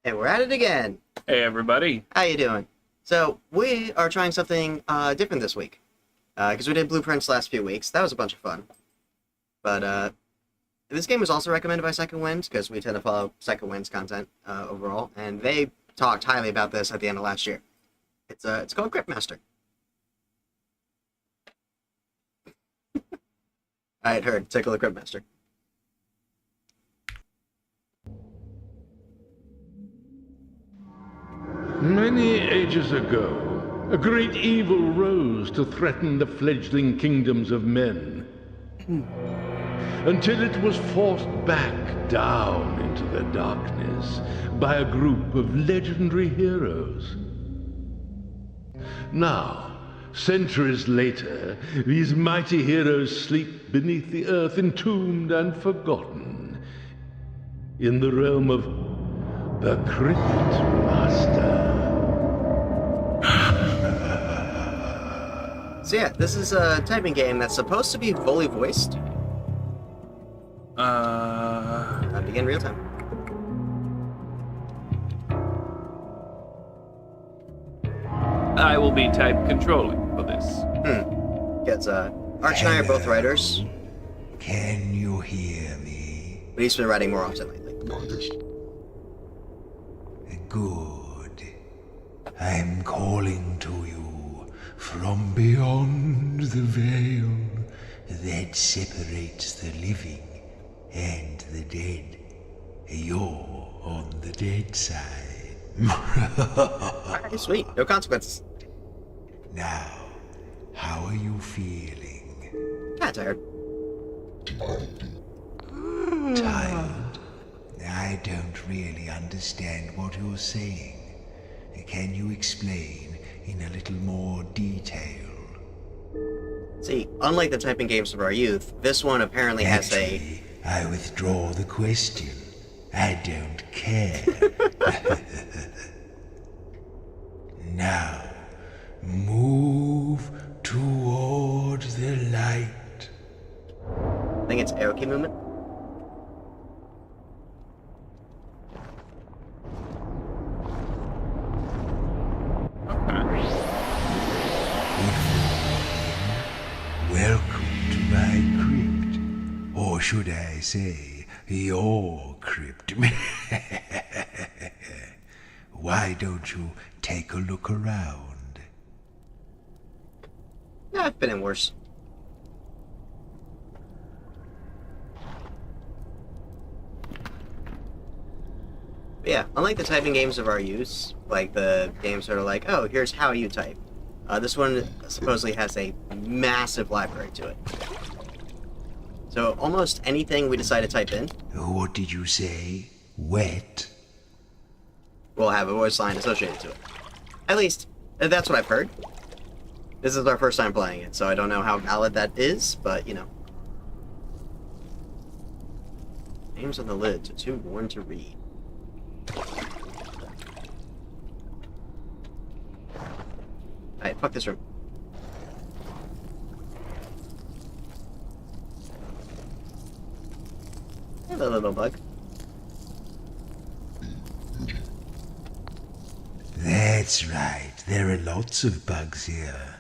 And we're at it again. Hey everybody. How you doing? So we are trying something different this week. Because we did blueprints last few weeks. That was a bunch of fun. But this game was also recommended by Second Winds, because we tend to follow Second Winds content overall. And they talked highly about this at the end of last year. It's called Cryptmaster. I had heard. Tickle the Cryptmaster. Many ages ago, a great evil rose to threaten the fledgling kingdoms of men, until it was forced back down into the darkness by a group of legendary heroes. Now, centuries later, these mighty heroes sleep beneath the earth, entombed and forgotten, in the realm of the Cryptmaster. So yeah, this is a typing game that's supposed to be fully voiced. Begin real time. I will be type controlling for this. Because Arch and I are both writers, Can you hear me? but he's been writing more often lately. Good. I'm calling to you from beyond the veil that separates the living and the dead. You're on the dead side. Alright, sweet. No consequences. Now, how are you feeling? Kinda tired. Tired? I don't really understand what you're saying. Can you explain in a little more detail? See, unlike the typing games of our youth, this one apparently has a... Actually, I withdraw the question. I don't care. Now, move toward the light. I think it's arrow key movement. Welcome to my crypt. Or should I say, your crypt. Why don't you take a look around? Yeah, I've been in worse. But yeah, unlike the typing games of our youth, like the games that are like, oh, here's how you type. This one supposedly has a massive library to it. So almost anything we decide to type in What did you say? Wet? will have a voice line associated to it. At least, that's what I've heard. This is our first time playing it, so I don't know how valid that is, but, you know. Names on the lid are too worn to read. Alright, fuck this room. Hello, little bug. That's right. There are lots of bugs here.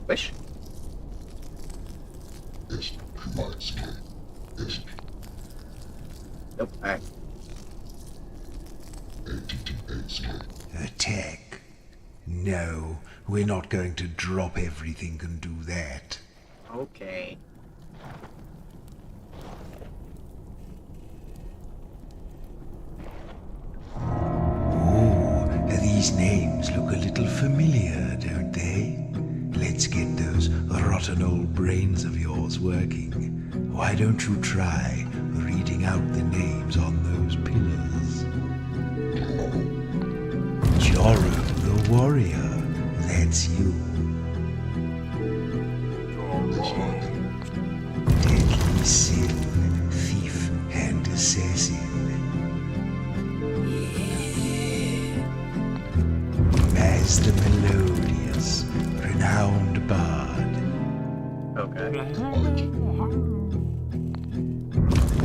Wish? Nope, alright. Attack? No, we're not going to drop everything and do that. Okay. Ooh, these names look a little familiar, don't they? Let's get those rotten old brains of yours working. Why don't you try reading out the names on those pillars? Joro the warrior, that's you. Deadly sin, thief and assassin. Master Melodious, Okay.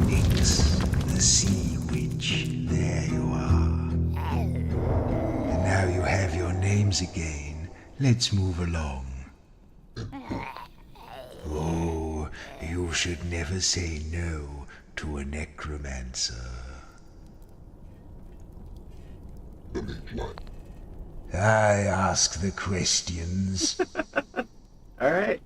Nix, the sea witch. There you are. And now you have your names again. Let's move along. Oh, you should never say no to a necromancer. I ask the questions. All right.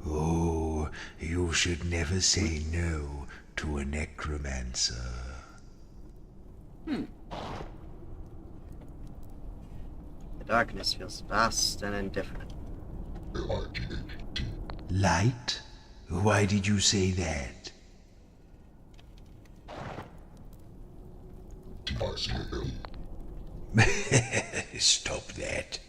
Oh, you should never say no to a necromancer. The darkness feels vast and indifferent. Light? Why did you say that? Stop that.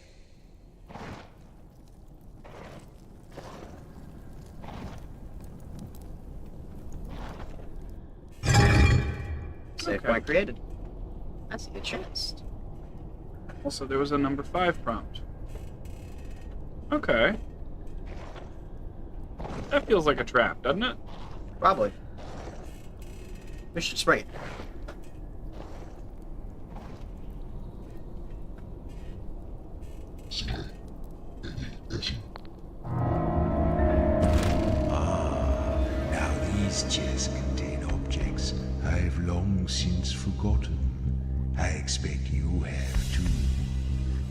Save point created. I see a chest. Also, there was a number 5 prompt. Okay. That feels like a trap, doesn't it? Probably. We should spray it. Now these chests contain objects I've long since forgotten. I expect you have too.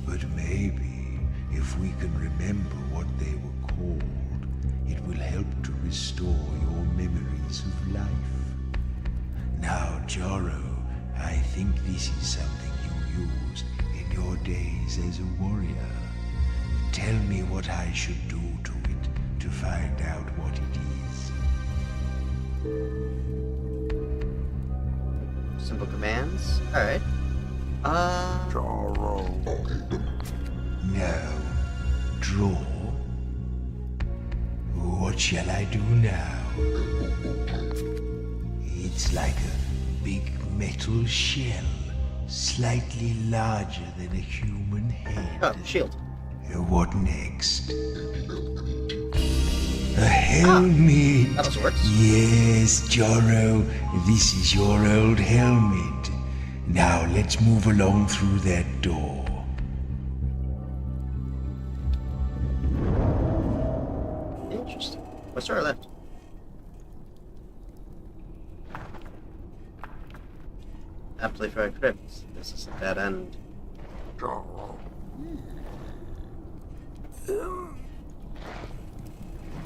But maybe, if we can remember what they were called, it will help to restore your memories of life. Now, Joro, I think this is something you used in your days as a warrior. Tell me what I should do to it to find out what it is. Simple commands. All right. No. Draw. What shall I do now? It's like a big metal shell, slightly larger than a human head. Oh, shield. What next? A helmet! that also works. Yes, Joro, this is your old helmet. Now let's move along through that door. Interesting. What's to our left? Aptly for a crypt. This is a dead end.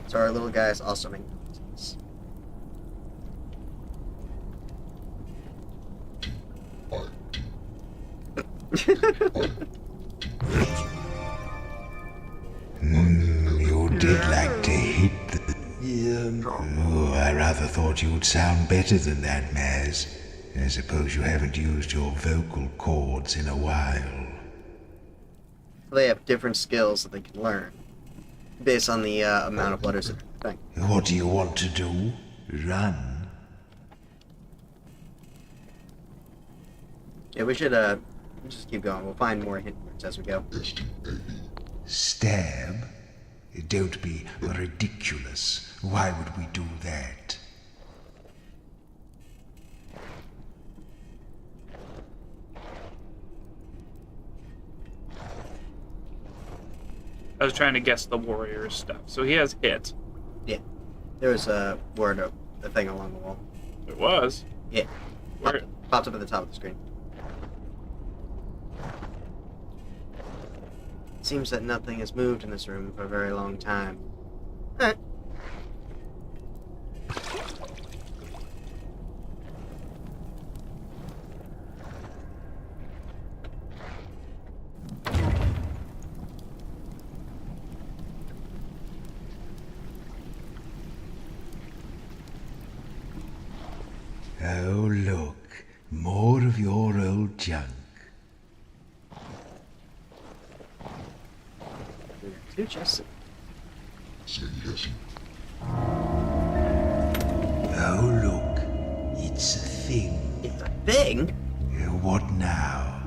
So our little guy is also making noises. You did like to hit the... Oh, I rather thought you'd sound better than that, Maz. I suppose you haven't used your vocal cords in a while. They have different skills that they can learn based on the amount of letters that they think. What do you want to do? Run? Yeah, we should just keep going. We'll find more hint words as we go. Stab? Don't be ridiculous. Why would we do that? I was trying to guess the warrior's stuff. So he has hit. Yeah. There was a word, a thing along the wall. It was. Yeah. Where? Popped up at the top of the screen. Seems that nothing has moved in this room for a very long time. Alright. Oh, look. More of your old junk. Two chests. Oh, look. It's a thing. It's a thing? What now?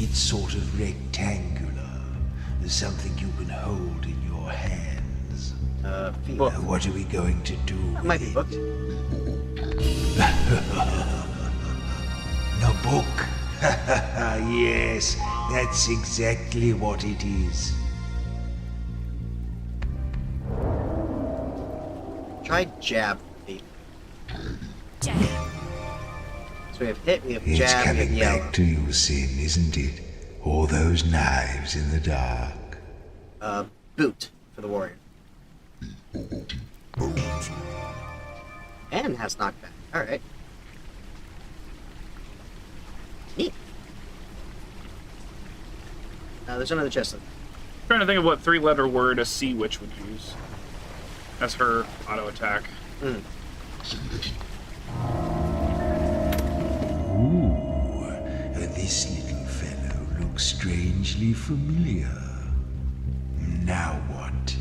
It's sort of rectangular. Something you can hold in your hands. Book. What are we going to do with Might be it? booked. A book? Yes, that's exactly what it is. Try jab, thief. Jab. So we have hit, we have It's jab, we have coming yell. back to you, Sin, isn't it? All those knives in the dark. Boot for the warrior. And has knockback. Alright. Neat. There's another chest. Trying to think of what three-letter word a sea witch would use. That's her auto attack. Ooh, this little fellow looks strangely familiar. Now what?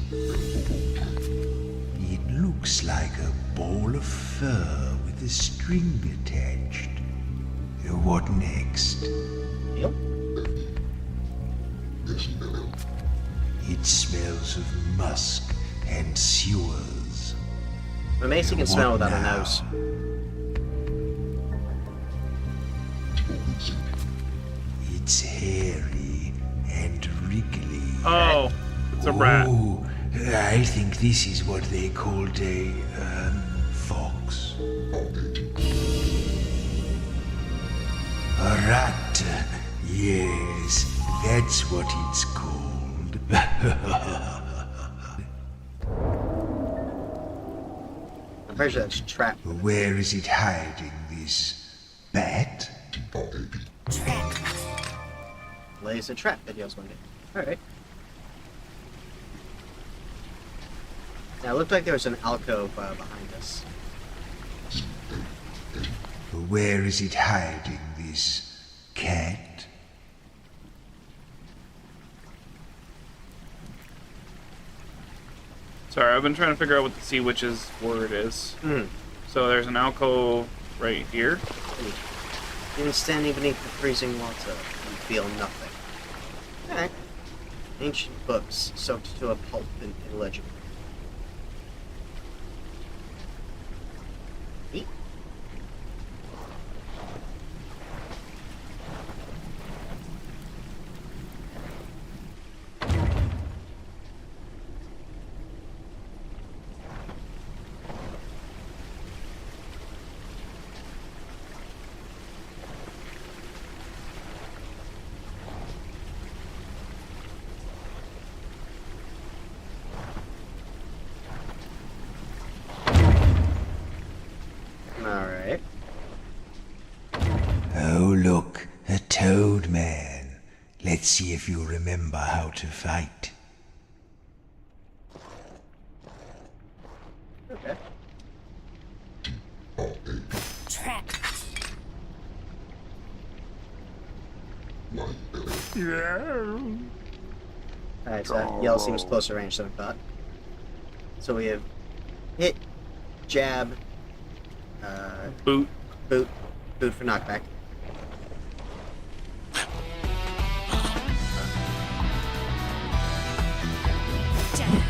It looks like a ball of fur with a string attached. What next? Yep. It smells of musk and sewers. The Macy can smell without a nose. It's hairy and wriggly. Oh, it's a rat. Oh, I think this is what they called a, fox. A rat. Yes, that's what it's called. I'm pretty sure that's trap. Where is it hiding, this bat? Trap. Lays a trap videos one day. Alright. Now it looked like there was an alcove behind us. Where is it hiding, this cat? Sorry, I've been trying to figure out what the sea witch's word is. Hmm. So there's an alcove right here. Even standing beneath the freezing water, you feel nothing. Alright. Ancient books soaked to a pulp and illegible. Neat. Alright. Oh, look, a toad man. Let's see if you remember how to fight. Okay. Trap. Alright, so that yell seems closer range than I thought. So we have hit, jab, Boot. boot for knockback. Jab.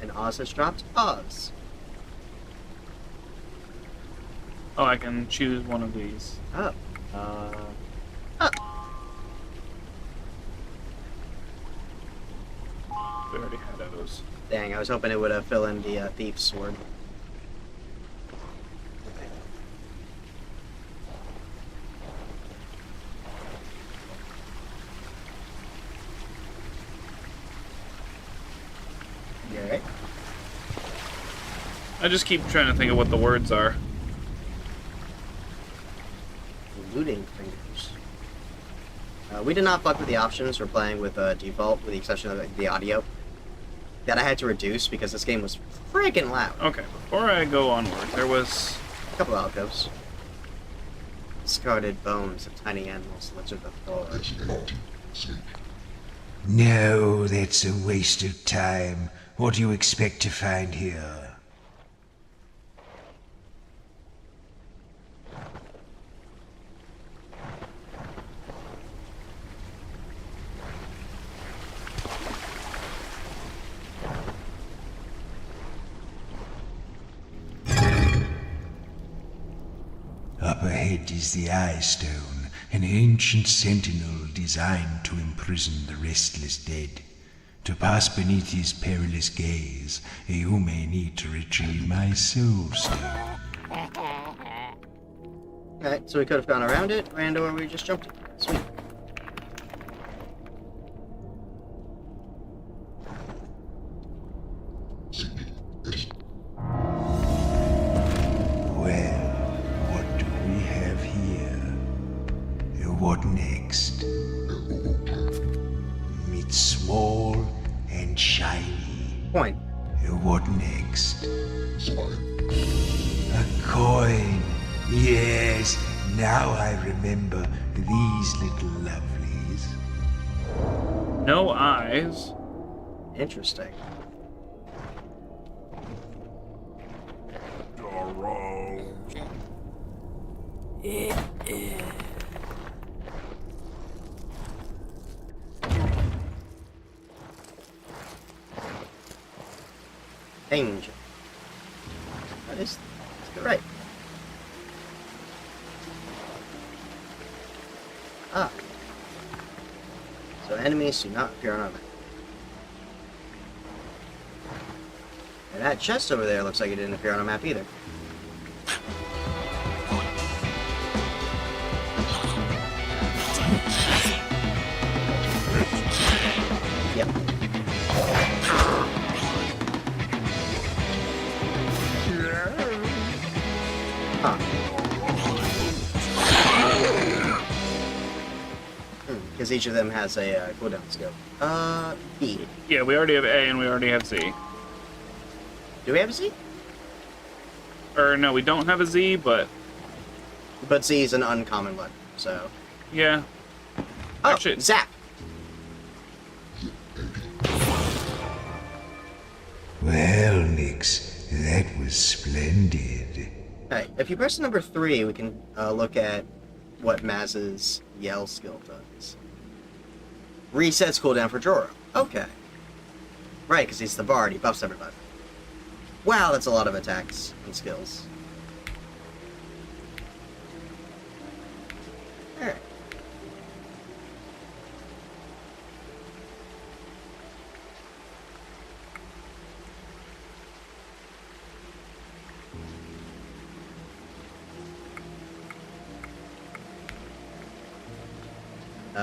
And Oz has dropped Oz. Oh, I can choose one of these. Oh. We already had those. Dang, I was hoping it would fill in the thief's sword. You alright? I just keep trying to think of what the words are. Looting fingers. We did not fuck with the options. We're playing with default, with the exception of the audio. That I had to reduce because this game was freaking loud. Okay, before I go onward, there was... A couple alcoves. Discarded bones of tiny animals littered the floor. No, that's a waste of time. What do you expect to find here? Up ahead is the Eye Stone, an ancient sentinel designed to imprison the restless dead. To pass beneath his perilous gaze, you may need to retrieve my soul stone. Alright, so we could have gone around it, or we just jumped it. Sweet. Well, what do we have here? What next? It's small and shiny. Point. What next? A coin. Yes, now I remember these little lovelies. No eyes. Interesting. Danger. That is right. Ah. So enemies do not appear on our map. And that chest over there looks like it didn't appear on a map either. Yep. Huh. Because each of them has a cooldown skill. B. Yeah, we already have A and we already have Z. Do we have a Z? Or no, we don't have a Z, but But Z is an uncommon one, so... yeah. Oh, Actually- Zap! Well, Nix, that was splendid. Hey, if you press number 3, we can look at what Maz's Yell skill does. Resets cooldown for Joro. Okay. Right, because he's the bard, he buffs everybody. Wow, that's a lot of attacks and skills. Alright.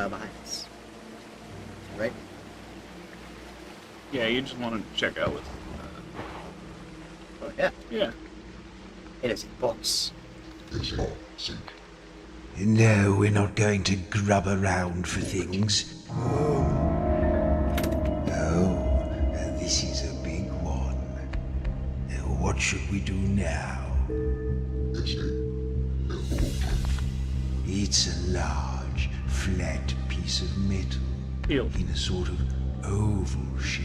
Behind us. Right? Yeah, you just want to check out with. Oh, yeah. Yeah. It is a box. No, we're not going to grub around for things. Oh, this is a big one. What should we do now? It's a large, flat piece of metal Heal. in a sort of oval shape.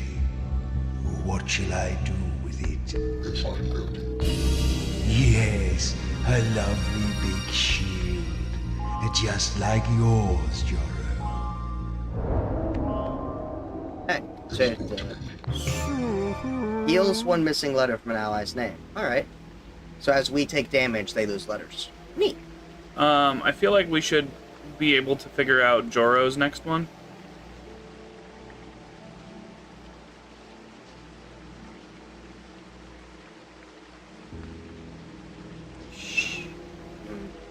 What shall I do with it? Yes, a lovely big shield. Just like yours, Joro. Hey, so it heals one missing letter from an ally's name. Alright. So as we take damage, they lose letters. Neat. I feel like we should be able to figure out Joro's next one.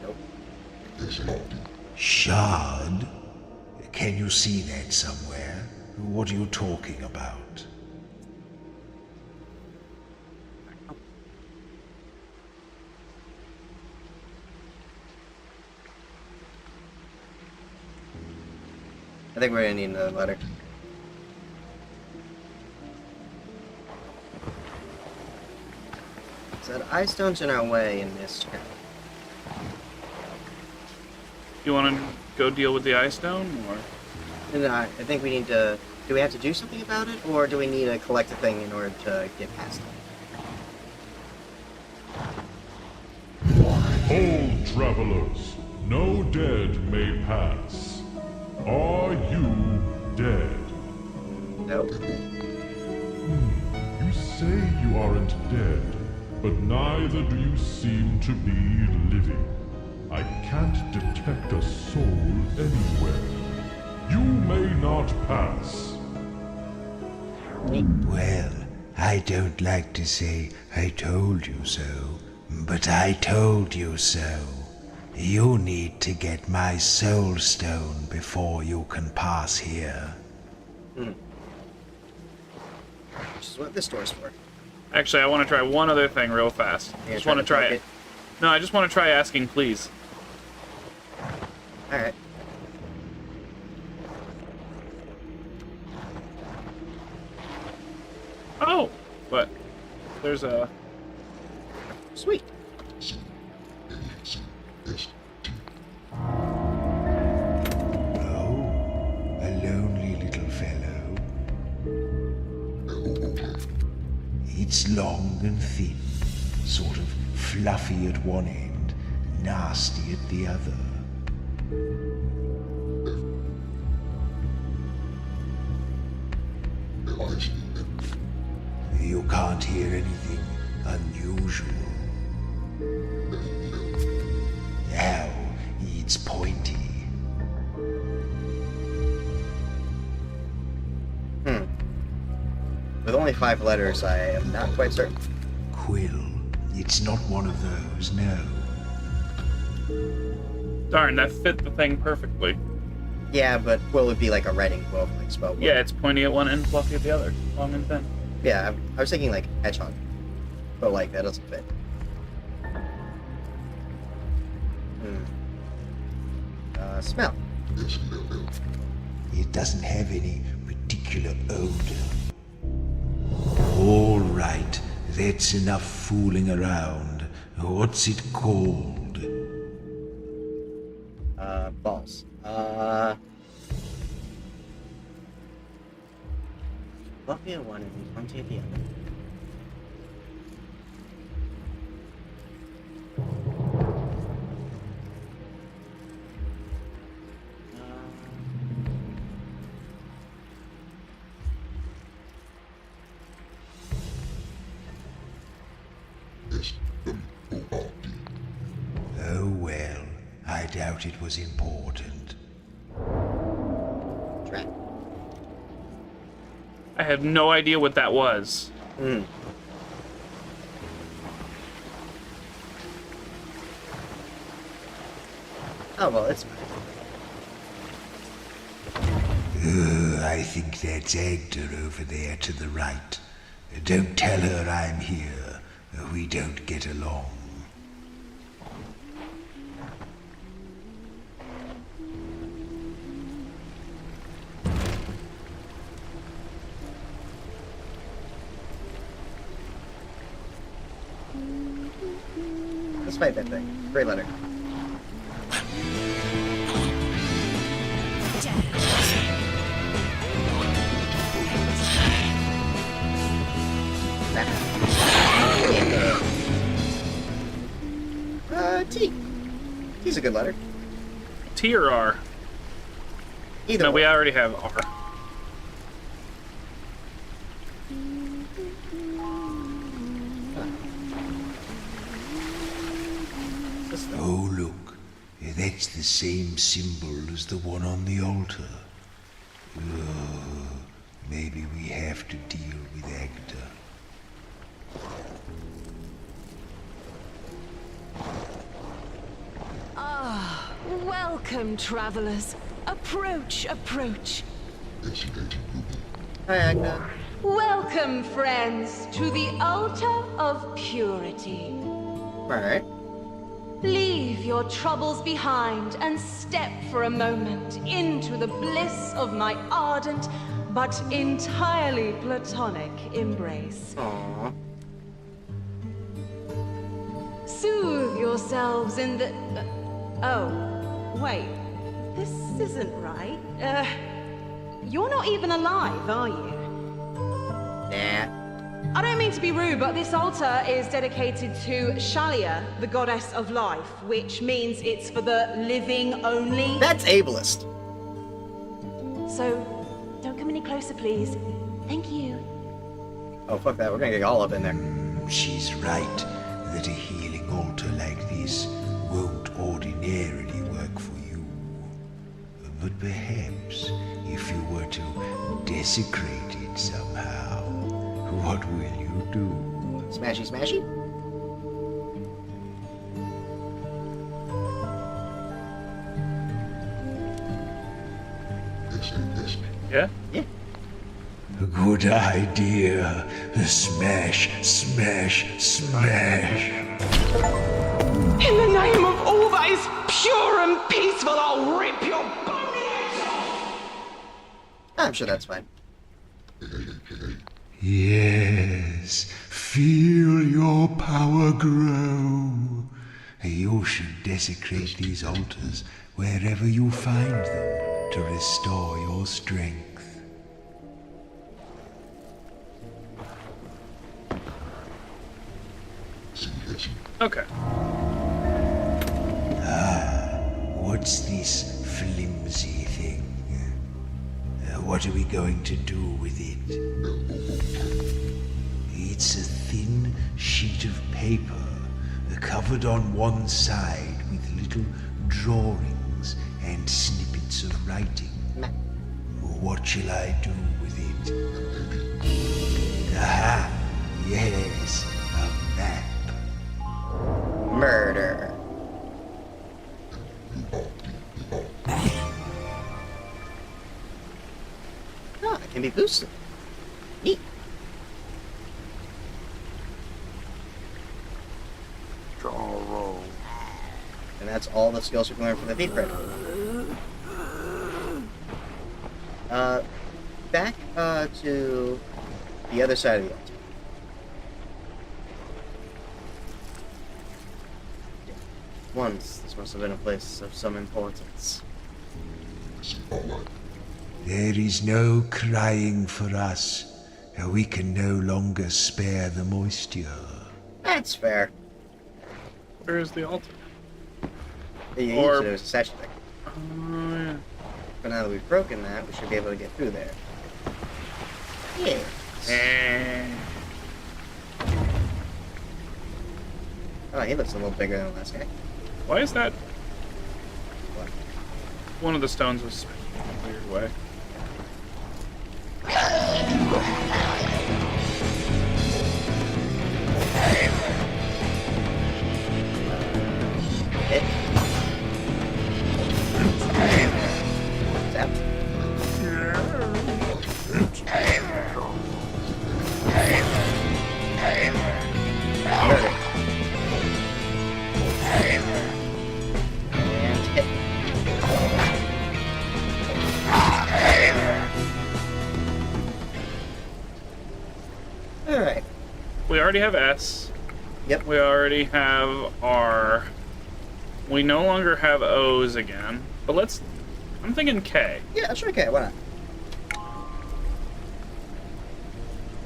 Nope. Shard? Can you see that somewhere? What are you talking about? I think we're gonna need another letter. So the eye stone's in our way in this town. You want to go deal with the Eye Stone, or And I think we need to... Do we have to do something about it, or do we need to collect a thing in order to get past it? Hold, travelers, no dead may pass. Are you dead? Nope. You say you aren't dead, but neither do you seem to be living. I can't detect a soul anywhere. You may not pass. Well, I don't like to say I told you so, but I told you so. You need to get my soul stone before you can pass here. Which is what this door's for. Actually, I want to try one other thing real fast. Yeah, Just want to try it. No, I just want to try asking, please. Alright. Oh! But there's a... Sweet. Oh, a lonely little fellow. It's long and thin, sort of fluffy at one end, nasty at the other. You can't hear anything unusual. Now, it's pointy. With only 5 letters, I am not quite certain. Quill. It's not one of those, no. Darn, that fit the thing perfectly. Yeah, but Quill would be like a writing quill, like spell quill. Yeah, it's pointy at one end, fluffy at the other. Long and thin. Yeah, I was thinking like hedgehog. But like, that doesn't fit. Smell. It doesn't have any particular odor. All right, that's enough fooling around. What's it called? Balls. Fluffy at one and pointy at the other. Oh well, I doubt it was important. Drat. I had no idea what that was. Oh, well, it's fine. I think that's Agda over there to the right. Don't tell her I'm here. We don't get along. Let's fight that thing. Great letter. T. T's a good letter. T or R? Either No, one. we already have R. Oh, look. That's the same symbol as the one on the altar. Maybe we have to deal with Agda. Welcome, travelers. Approach, approach. Hi, Agda. Welcome, friends, to the altar of purity. Alright. Leave your troubles behind and step for a moment into the bliss of my ardent but entirely platonic embrace. Aww. Soothe yourselves in the... oh, wait. This isn't right. You're not even alive, are you? Nah. I don't mean to be rude, but this altar is dedicated to Shalia, the goddess of life, which means it's for the living only. That's ableist. So, don't come any closer, please. Thank you. Oh, fuck that. We're gonna get all up in there. She's right that a healing altar like this won't ordinarily Perhaps if you were to desecrate it somehow, what will you do? Smashy, smashy. Yeah? Yeah. Good idea. Smash, smash, smash. In the name of all that is pure and peaceful, I'll rip your bony heads off! I'm sure that's fine. Yes, feel your power grow. You should desecrate these altars wherever you find them to restore your strength. Okay. What's this flimsy thing? What are we going to do with it? It's a thin sheet of paper covered on one side with little drawings and snippets of writing. What shall I do with it? Aha! Yes, a map. Murder. Oh, it can be boosted. Neat. Draw roll. And that's all the skills we can learn from the thief print. Back to the other side of the altar. Once, this must have been a place of some importance. There is no crying for us. We can no longer spare the moisture. That's fair. Where is the altar? You Or- used it as a statue thing. Oh, yeah. But now that we've broken that, we should be able to get through there. Yes. Eh. Oh, he looks a little bigger than the last guy. Why is that? What? One of the stones was spinning in a weird way. Hit. Tap. Murder. And hit. Alright. We already have S. Yep. We already have R. We no longer have O's again. But let's... I'm thinking K. Yeah, sure, okay, why not?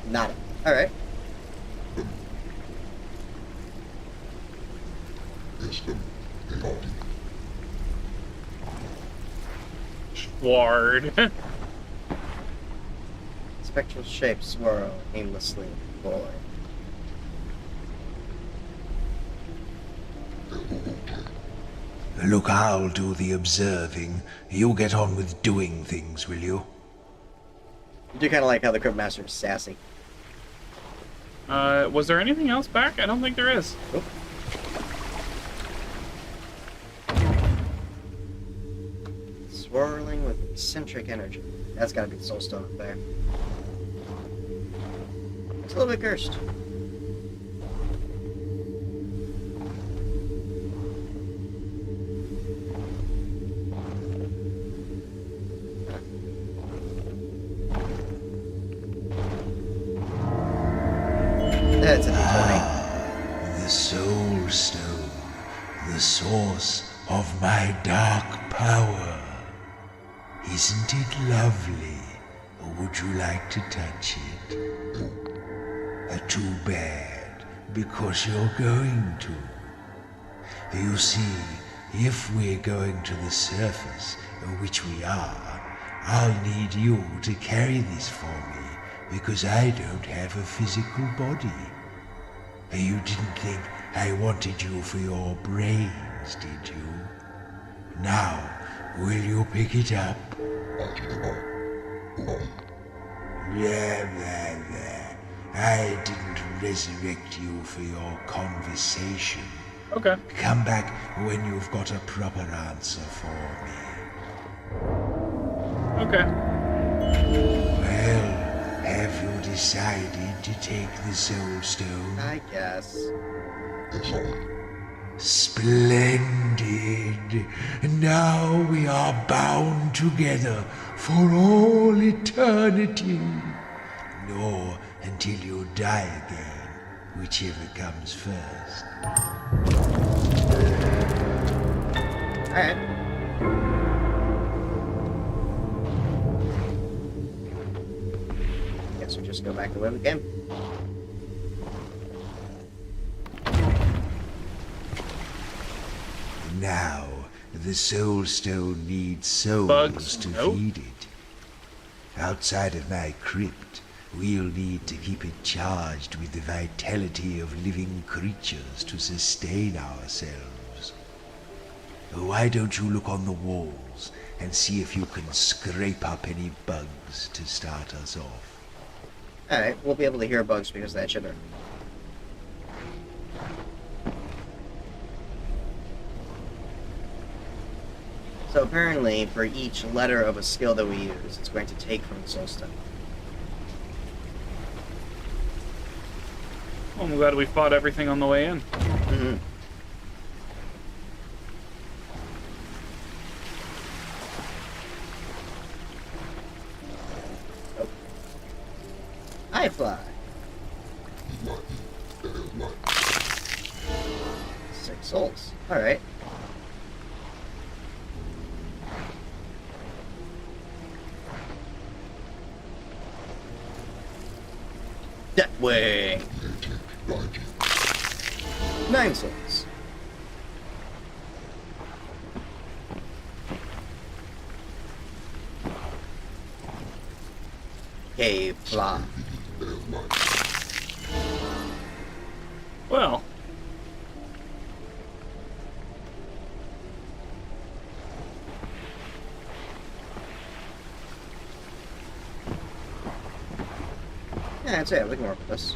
Nada. Alright. Ward. Spectral shapes swirl aimlessly forward. Look, I'll do the observing. You get on with doing things, will you? I do kind of like how the Cryptmaster is sassy. Was there anything else back? I don't think there is. Oop. Swirling with eccentric energy. That's gotta be the soul stone up there. It's a little bit cursed. That's a D20. The soul stone, the source of my dark power. Isn't it lovely? Would you like to touch it? Too bad, because you're going to. You see, if we're going to the surface, which we are, I'll need you to carry this for me, because I don't have a physical body. You didn't think I wanted you for your brains, did you? Now, Will you pick it up? Blah. I didn't resurrect you for your conversation. Okay. Come back when you've got a proper answer for me. Okay. Well, have you decided to take the Soul Stone? I guess. Splendid. Now we are bound together for all eternity. Nor until you die again, whichever comes first. Alright. Guess we just go back the way we came. Now, the Soul Stone needs souls Bugs, to nope. feed it. Outside of my crypt, we'll need to keep it charged with the vitality of living creatures to sustain ourselves. Why don't you look on the walls and see if you can scrape up any bugs to start us off? Alright, we'll be able to hear bugs because of that shiver. So apparently, for each letter of a skill that we use, it's going to take from the Soul Stone. Well, I'm glad we fought everything on the way in. Mm-hmm. Oh. I fly. 6 souls. Alright. That way. 9 souls. Cave fly. Well, Yeah, that's it. We can work with this.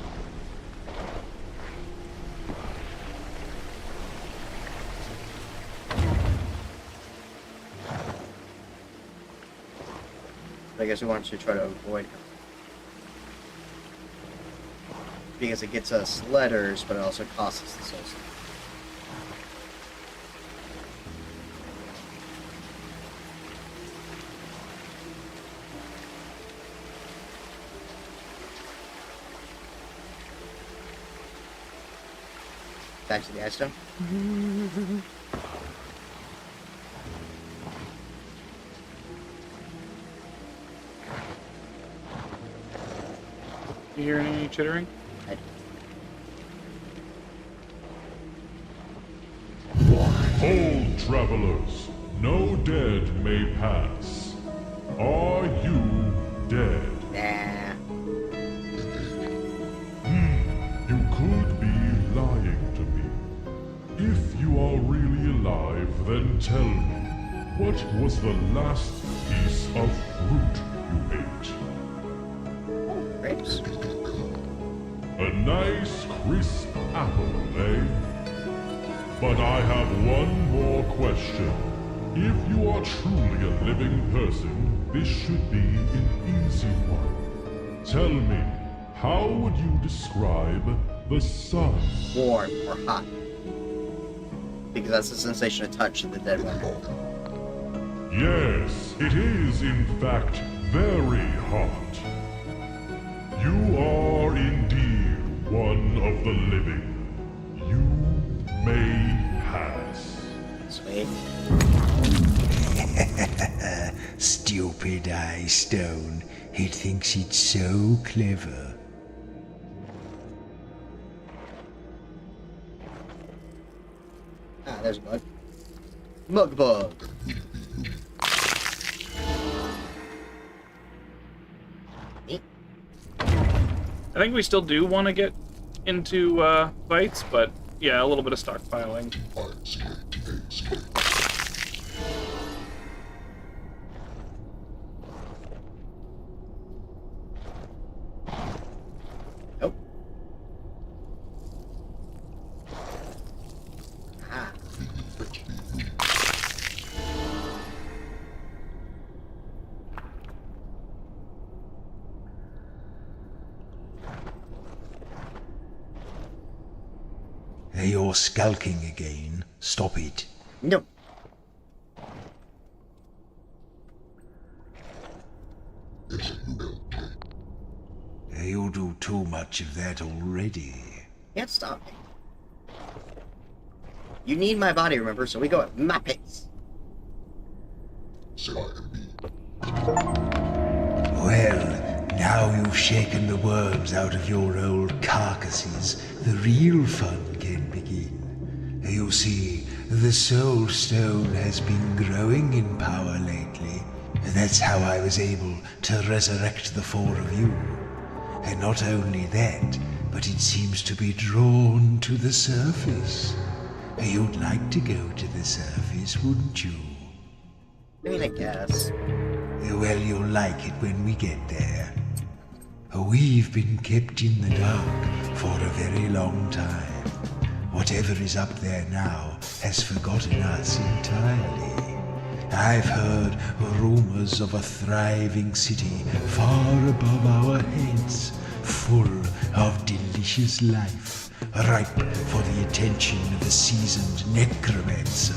I guess we want to try to avoid him. Because it gets us letters, but it also costs us the soul stone. Back to the ice stone. you hear any chittering? Hold, travelers, no dead may pass. Are you dead? Nah. You could be lying to me. If you are really alive, then tell me, what was the last piece of fruit you ate? Grapes. A nice crisp apple, eh? But I have one more question. If you are truly a living person, this should be an easy one. Tell me, how would you describe the sun? Warm or hot. Because that's the sensation of touch of the dead one. Yes, it is in fact very hot. You are indeed one of the living. You may pass. Sweet. Stupid Ice Stone. It thinks it's so clever. Ah, there's a bug. Mug bug. Neat. I think we still do want to get into fights, but yeah, a little bit of stockpiling. You're skulking again. Stop it. Nope. You do too much of that already. Can't stop me. You need my body, remember, so we go at my pace. Well, now you've shaken the worms out of your old carcasses, the real fun can begin. You see, the Soul Stone has been growing in power lately. That's how I was able to resurrect the four of you. And not only that, but it seems to be drawn to the surface. You'd like to go to the surface, wouldn't you? I mean, I guess. Well, you'll like it when we get there. We've been kept in the dark for a very long time. Whatever is up there now has forgotten us entirely. I've heard rumors of a thriving city far above our heads, full of delicious life, ripe for the attention of a seasoned necromancer.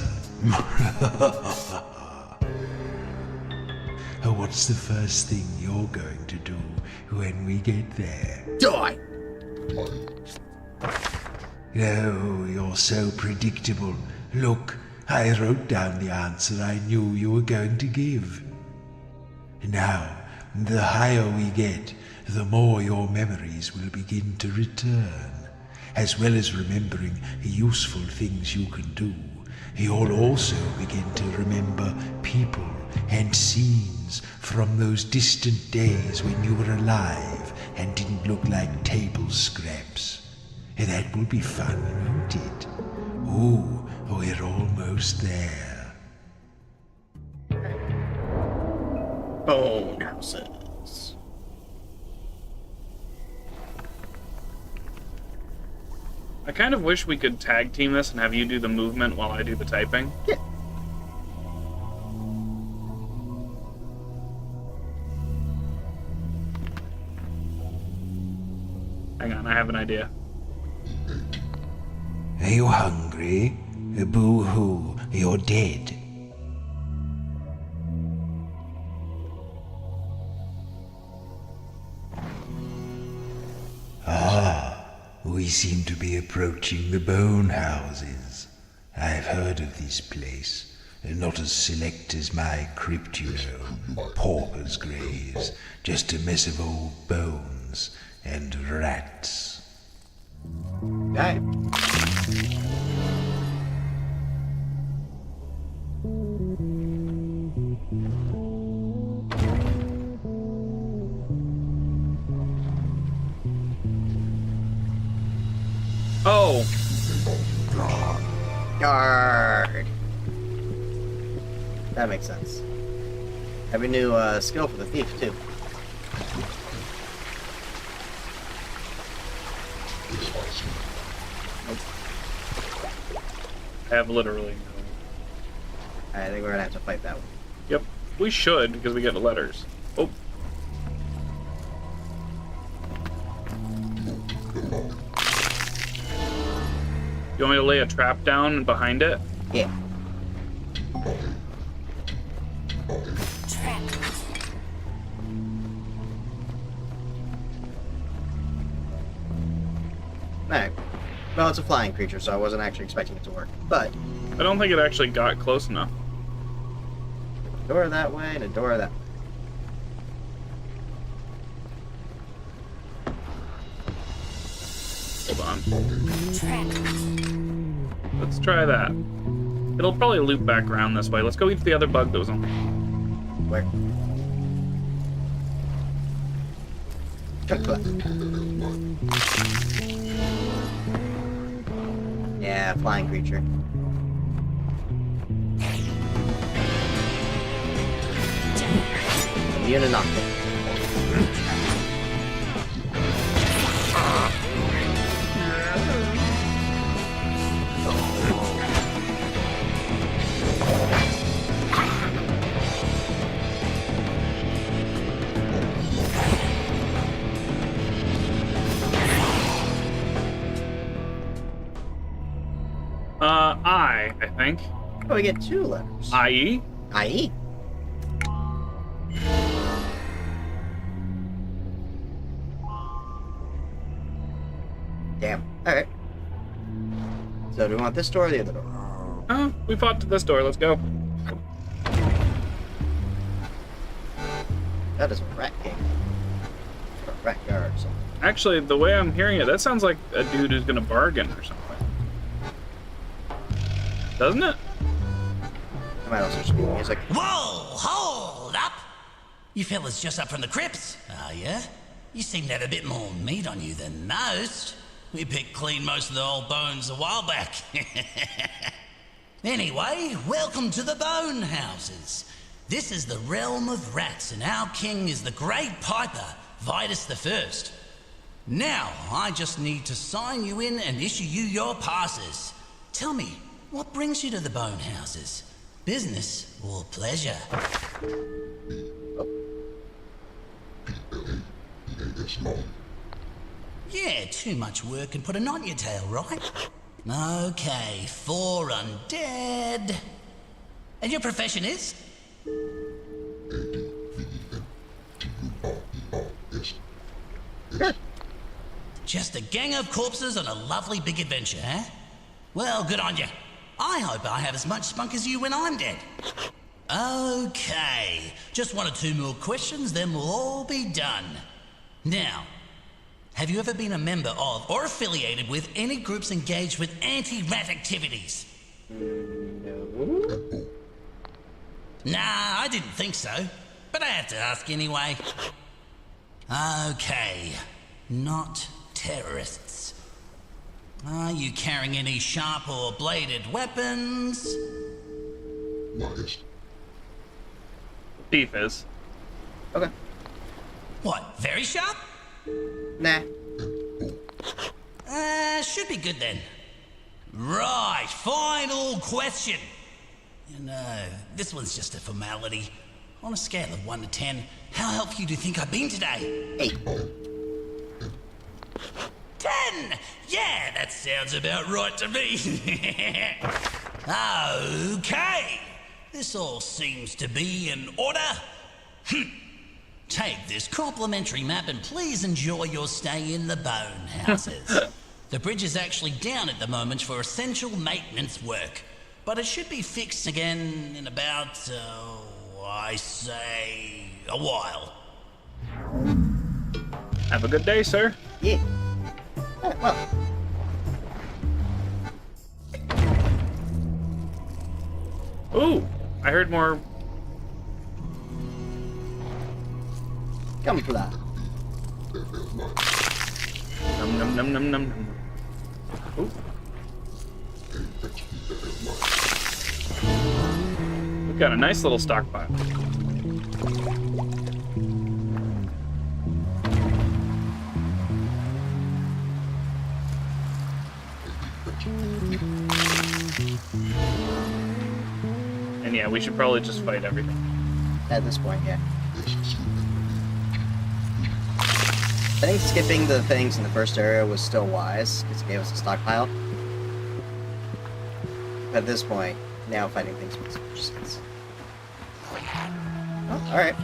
What's the first thing you're going to do when we get there? Die! Oh, you're so predictable. Look, I wrote down the answer I knew you were going to give. Now, the higher we get, the more your memories will begin to return. As well as remembering useful things you can do, you'll also begin to remember people and scenes from those distant days when you were alive and didn't look like table scraps. That will be fun, won't it? Ooh, we're almost there. Bone houses. I kind of wish we could tag team this and have you do the movement while I do the typing. Yeah. Hang on, I have an idea. Are you hungry? Boo-hoo, you're dead. We seem to be approaching the bone houses. I've heard of this place. Not as select as my crypt, you know. Paupers' graves. Just a mess of old bones and rats. Die. Oh! Guard. That makes sense. Have a new skill for the thief too. I have literally no. I think we're gonna have to fight that one. Yep. We should, because we get the letters. Oh. You want me to lay a trap down behind it? Yeah. Trap. Alright. Well, it's a flying creature, so I wasn't actually expecting it to work. But, I don't think it actually got close enough. a door that way and a door that way. Hold on. Trap. Let's try that. It'll probably loop back around this way. Let's go eat the other bug that was on. Where? Yeah, flying creature. Immune and knocked. I think. Oh, we get 2 letters. I.E. I.E. Damn. Alright. So do we want this door or the other door? We fought to this door. Let's go. That is a rat king. Or a rat guard or something. Actually, the way I'm hearing it, that sounds like a dude who's gonna bargain or something. Doesn't it? I might also just be music. Whoa! Hold up! You fellas just up from the crypts, are ya? You seem to have a bit more meat on you than most. We picked clean most of the old bones a while back. Anyway, welcome to the Bone Houses. This is the realm of rats, and our king is the Great Piper, Vitus the First. Now, I just need to sign you in and issue you your passes. Tell me, what brings you to the Bone Houses? Business or pleasure? Yeah, too much work can put a knot in your tail, right? Okay, 4 undead. And your profession is? Just a gang of corpses on a lovely big adventure, eh? Well, good on you. I hope I have as much spunk as you when I'm dead. Okay, just 1 or 2 more questions, then we'll all be done. Now, have you ever been a member of or affiliated with any groups engaged with anti-rat activities? No. Nah, I didn't think so, but I had to ask anyway. Okay, not terrorists. Are you carrying any sharp or bladed weapons? Thief is. Okay. What, very sharp? Nah. Should be good then. Right, final question. You know, this one's just a formality. On a scale of 1 to 10, how helpful do you think I've been today? 8. 10! Yeah, that sounds about right to me. Okay, this all seems to be in order. Take this complimentary map and please enjoy your stay in the Bone Houses. The bridge is actually down at the moment for essential maintenance work, but it should be fixed again in about, I say, a while. Have a good day, sir. Yeah. Well. Ooh, I heard more. Come for that. Num num num num num num. Ooh. We've got a nice little stockpile. And yeah, we should probably just fight everything. At this point, yeah. I think skipping the things in the first area was still wise, because it gave us a stockpile. But at this point, now fighting things makes more sense. Oh, alright.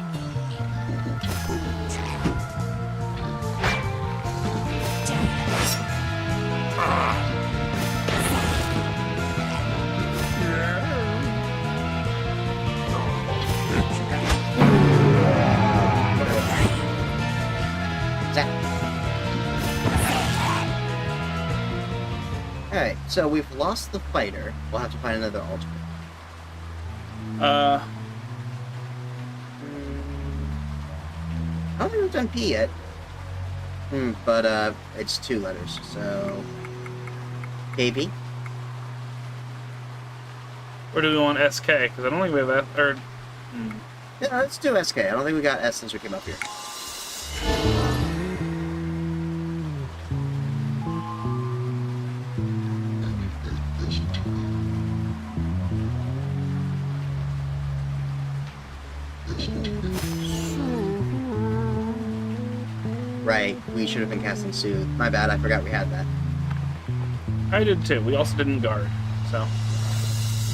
Alright, so we've lost the fighter. We'll have to find another alternate. I don't think we've done P yet. But it's 2 letters, so... KB? Or do we want SK? Because I don't think we have that. Or. Yeah, let's do SK. I don't think we got S since we came up here. Right, we should have been casting Soothe. My bad, I forgot we had that. I did too. We also didn't guard, so.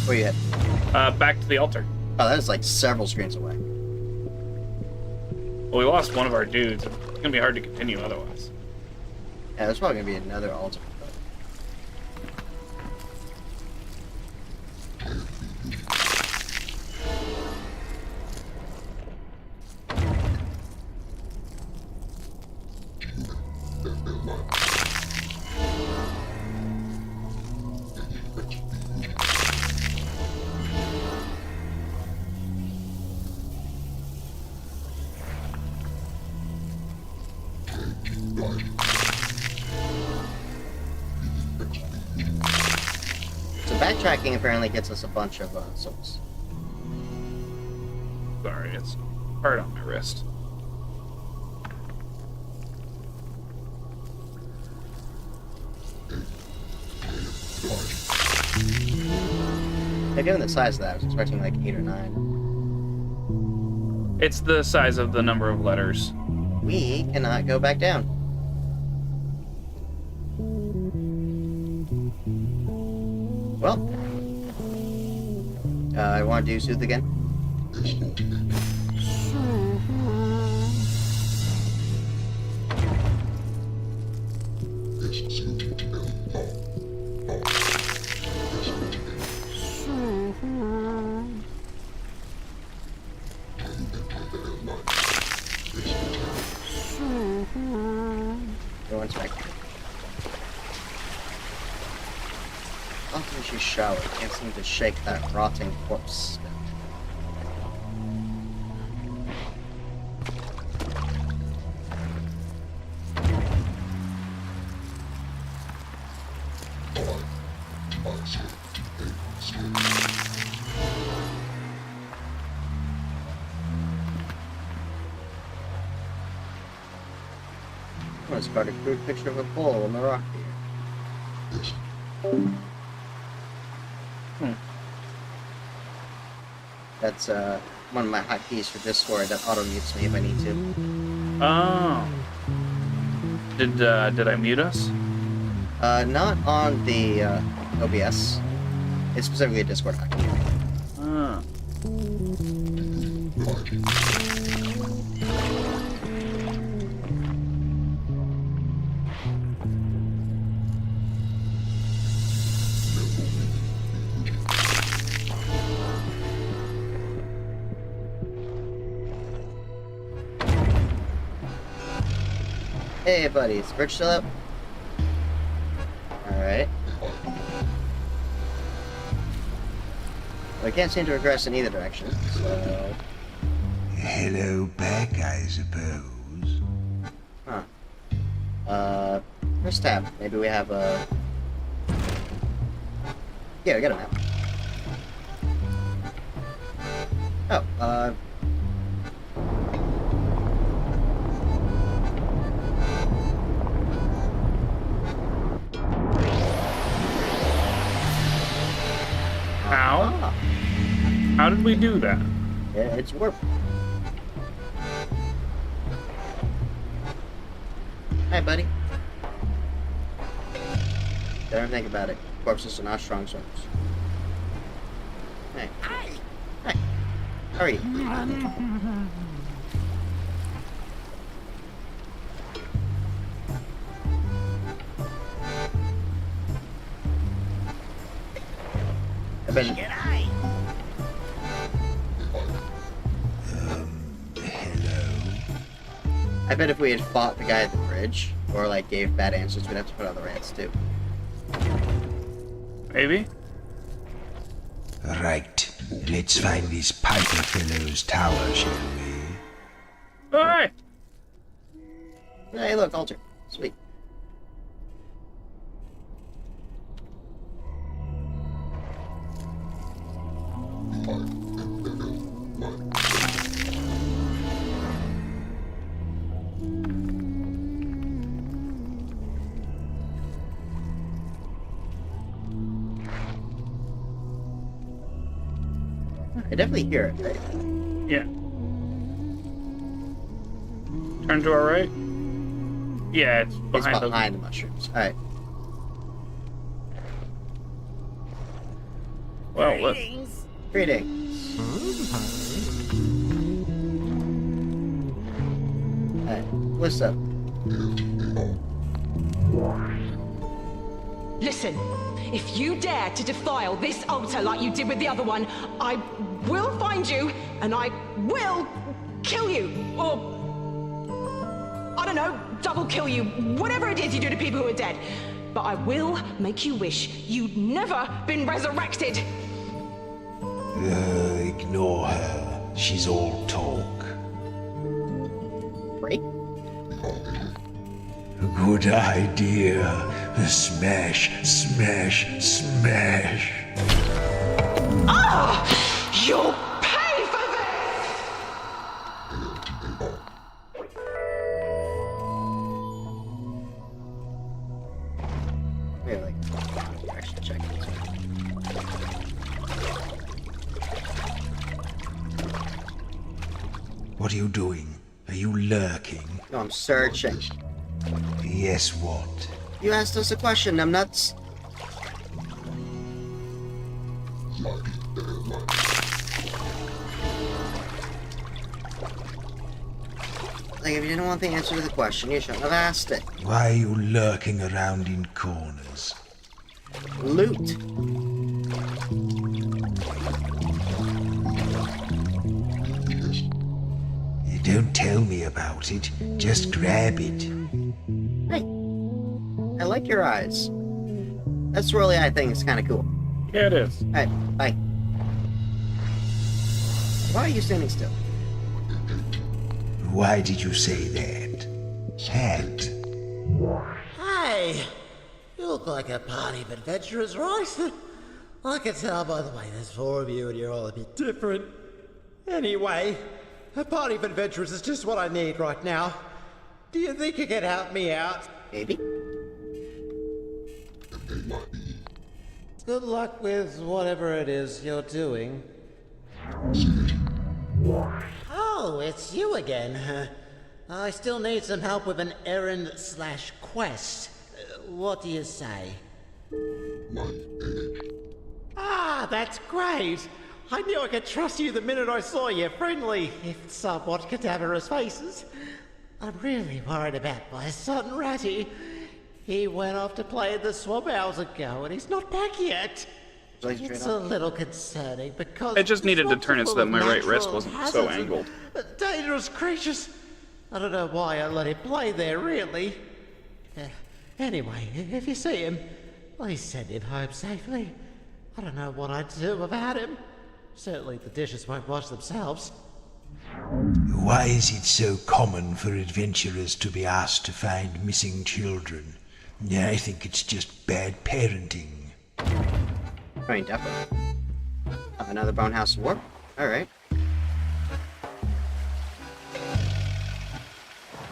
Where you at? Back to the altar. Oh, that is like several screens away. Well, we lost one of our dudes. It's gonna be hard to continue otherwise. Yeah, there's probably gonna be another altar. So backtracking apparently gets us a bunch of souls. Sorry, it's hard on my wrist. Yeah, given the size of that, I was expecting like 8 or 9. It's the size of the number of letters. We cannot go back down. Well, I want to do Soothe again. Everyone's back. After she showered, can't seem to shake that rotting corpse. Let's got a crude picture of a bull on the rock here. That's one of my hotkeys for Discord that auto mutes me if I need to. Oh. Did I mute us? Not on the OBS. It's specifically a Discord hotkey. Ah. Hey buddy, is the bridge still up? Alright. Well, I can't seem to regress in either direction, so... Hello back, I suppose. Huh. First tab. Maybe we have a... Yeah, we got a map. Oh, How? Ah, How did we do that? yeah, it's warp. Hi, buddy. Don't think about it. Corpses are not strong souls. Hey. Hi. How are you? I've been... Hello? I bet if we had fought the guy at the bridge, or like gave bad answers, we'd have to put on the rants too. Maybe? Right. Let's find this Piper fellow's tower, shall we? Alright! Hey, look, altar. Sweet. I definitely hear it, right? Yeah. Turn to our right? Yeah, it's It's behind, behind the mushrooms. Alright. Well, Greetings. Hey, what's up? Listen, if you dare to defile this altar like you did with the other one, I will find you and I will kill you. Or, I don't know, double kill you. Whatever it is you do to people who are dead. But I will make you wish you'd never been resurrected. Ignore her. She's all talk. Break? Good idea. Smash, smash, smash. Ah! You'll pay for this! Wait, like, actually check this one. What are you doing? Are you lurking? No, I'm searching. Yes, what? You asked us a question, I'm nuts. Like, if you didn't want the answer to the question, you shouldn't have asked it. Why are you lurking around in corners? Loot. You don't tell me about it. Just grab it. Hey, I like your eyes. That swirly eye thing is kind of cool. yeah, it is. Alright, bye. Why are you standing still? Why did you say that? Hat. Hey, you look like a party of adventurers, right? I can tell by the way there's 4 of you and you're all a bit different. Anyway, a party of adventurers is just what I need right now. Do you think you can help me out? Maybe? Good luck with whatever it is you're doing. Oh, it's you again. I still need some help with an errand/quest. What do you say? Ah, that's great. I knew I could trust you the minute I saw your friendly, if somewhat cadaverous faces. I'm really worried about my son Ratty. He went off to play in the swamp hours ago and he's not back yet. It's a little concerning because... I just needed to turn it so that my right wrist natural wasn't so hazards angled. and dangerous creatures. I don't know why I let him play there, really. Anyway, if you see him, please send him home safely. I don't know what I'd do without him. Certainly the dishes won't wash themselves. Why is it so common for adventurers to be asked to find missing children? I think it's just bad parenting. I mean, definitely. Another bone house warp? Alright.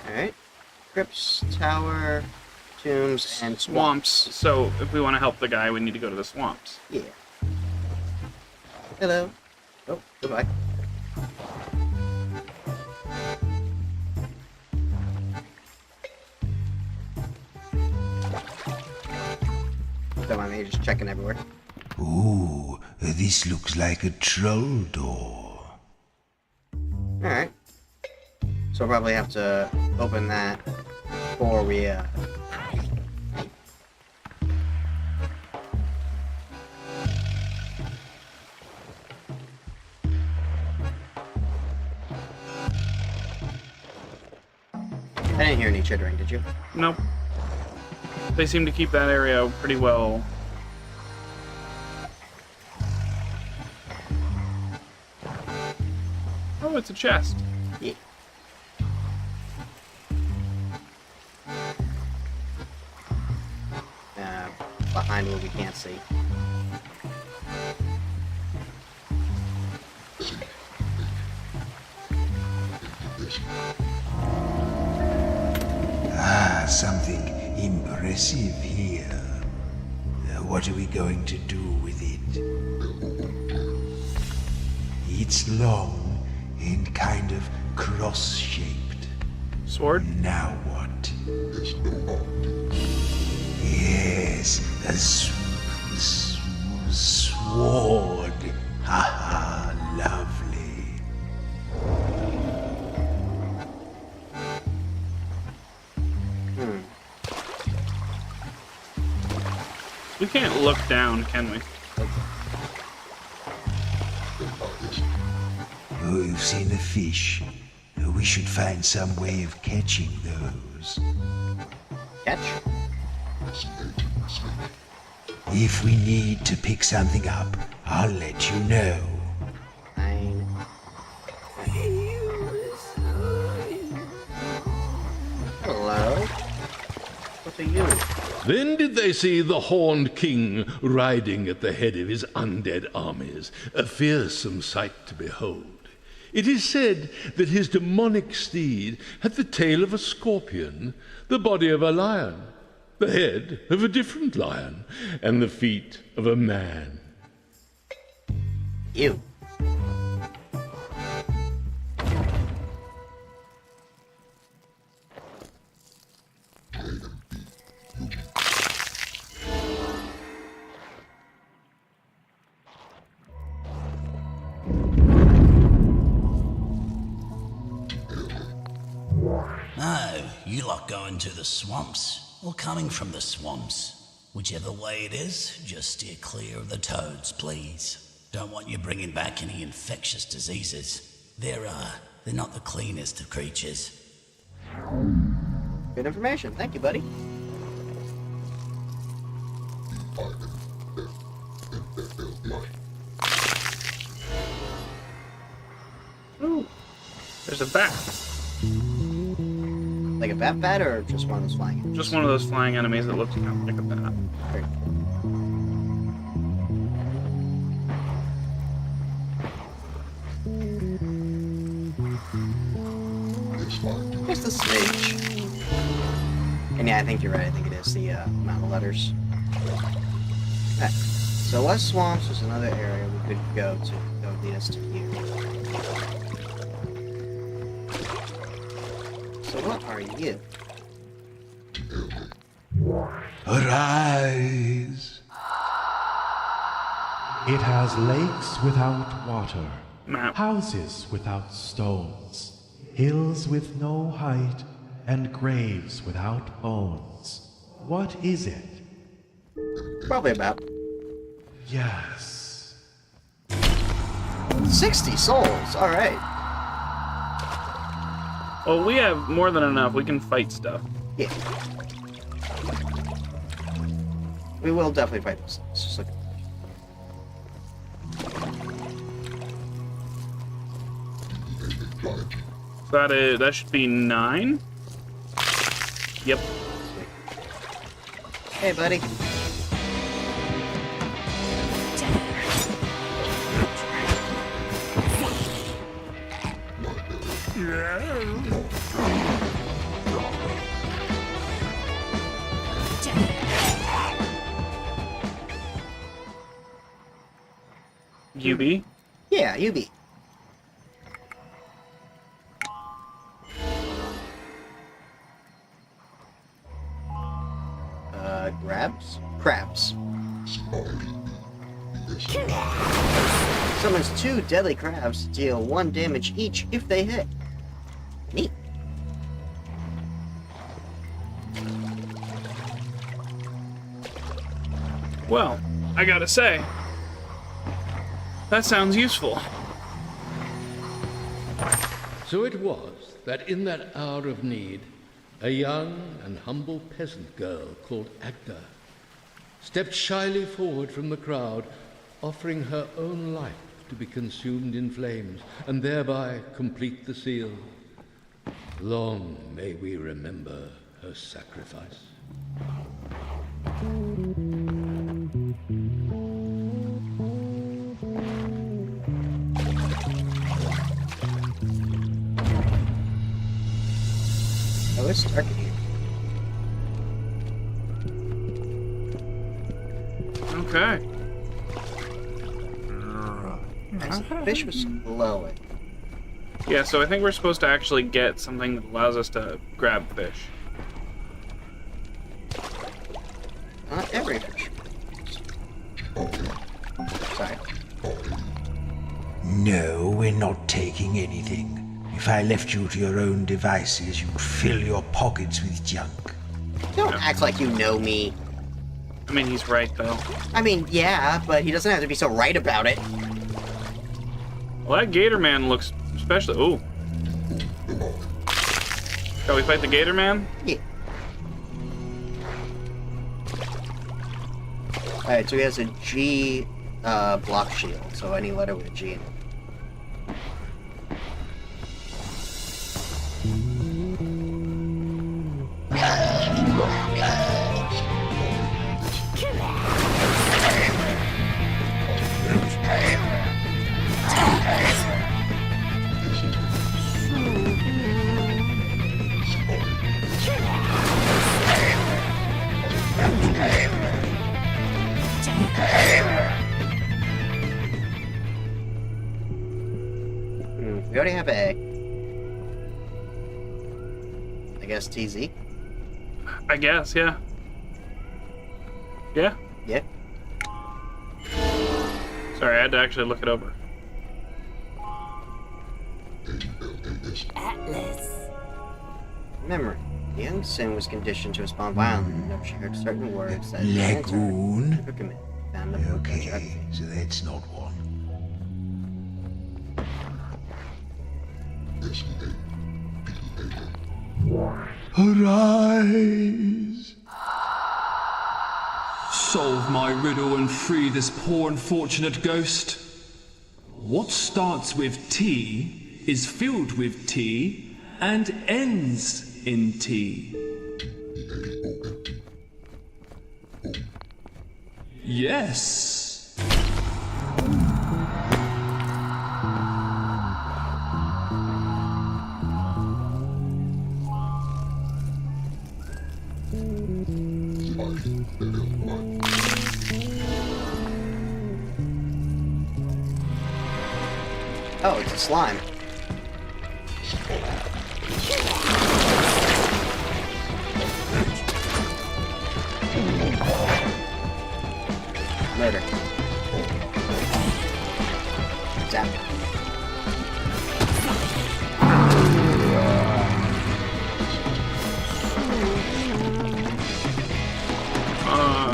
Alright. Crypts, tower, tombs, and Swamps. So if we want to help the guy, we need to go to the swamps. Yeah. Hello. Oh, goodbye. Don't mind me just checking everywhere. Ooh, this looks like a troll door. Alright. So we'll probably have to open that before we, I didn't hear any chittering, did you? Nope. They seem to keep that area pretty well. Oh, it's a chest. Yeah. Behind what we can't see. Ah, something impressive here. What are we going to do with it? It's long and kind of cross-shaped. Sword? Now what? Yes, a sword. Ha ha, lovely. We can't look down, can we? Oh, you've seen the fish. We should find some way of catching those. Catch? If we need to pick something up, I'll let you know. Fine. Hello? What are you? Then did they see the horned king riding at the head of his undead armies, a fearsome sight to behold. It is said that his demonic steed had the tail of a scorpion, the body of a lion, the head of a different lion, and the feet of a man. You. Oh, you lot going to the swamps, or coming from the swamps. Whichever way it is, just steer clear of the toads, please. Don't want you bringing back any infectious diseases. They're not the cleanest of creatures. Good information. Thank you, buddy. Ooh, there's a bat. Like a bat or just one of those flying enemies? Just one of those flying enemies that looks kind of like a bat. Very cool. Where's the stage? And yeah, I think you're right. I think it is the amount of letters. Okay. So West Swamps is another area we could go to. That would lead us to here. So what are you? Arise! It has lakes without water, Map. houses without stones, hills with no height, and graves without bones. What is it? Probably about Yes. 60 souls. All right. Well, we have more than enough. We can fight stuff. Yeah. We will definitely fight this. It's just like... That should be 9. Yep. Hey, buddy. UB. Yeah, you be. Grabs? Crabs. Summons 2 deadly crabs, deal 1 damage each if they hit. Neat. Well, I gotta say, that sounds useful. So it was that in that hour of need, a young and humble peasant girl called Agda stepped shyly forward from the crowd, offering her own life to be consumed in flames, and thereby complete the seal. Long may we remember her sacrifice. Oh, it's dark in here. Okay. Nice. The fish was glowing. Yeah, so I think we're supposed to actually get something that allows us to grab fish. Not every fish. No, we're not taking anything. If I left you to your own devices, you'd fill your pockets with junk. Don't act like you know me. I mean, he's right, though. I mean, yeah, but he doesn't have to be so right about it. Well, that Gator Man looks especially... Ooh. Shall we fight the Gator Man? Yeah. Alright, so he has a G block shield, so any letter with a G in it. We already have A. I guess TZ? I guess, yeah. Yeah? Yeah. Sorry, I had to actually look it over. Atlas. Memory. The young Sin was conditioned to respond violently whenever she heard certain words that Lagoon? her commit. Found the book Okay, geography. so that's not one. Arise! Solve my riddle and free this poor unfortunate ghost. What starts with T is filled with T and ends in T. Yes. Oh, it's a slime. Murder. Zap.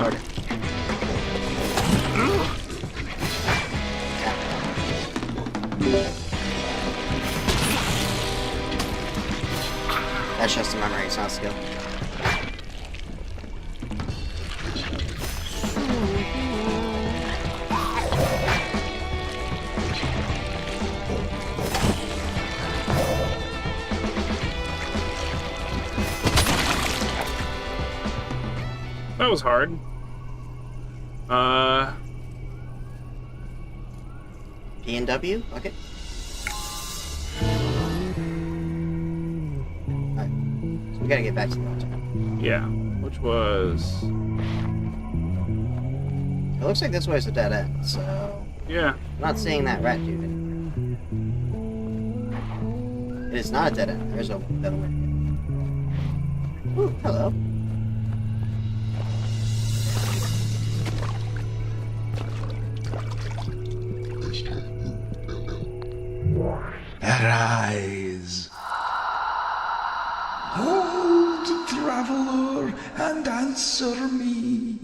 Murder. That's just a memory, it's not a skill. That was hard. P and W? Okay. Alright. So we gotta get back to the altar. Yeah, which was... It looks like this way's a dead end, so... Yeah. I'm not seeing that rat dude anymore. It is not a dead end. There's a better way. Ooh, hello. Arise. Hold, traveler, and answer me.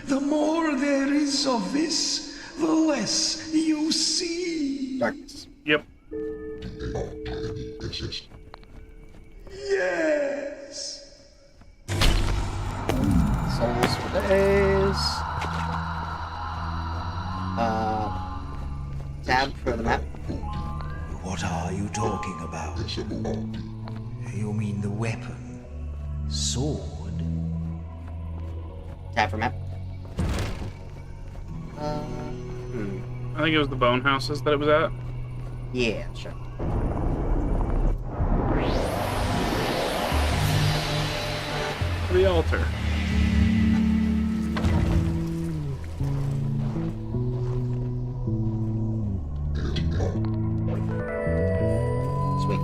The more there is of this, the less you see. Darkness. Yep. Yes. Souls for days. Tab for the map. What are you talking about? You mean the weapon? Sword? Tab for map. I think it was the bone houses that it was at. Yeah, sure. The altar. Sweet.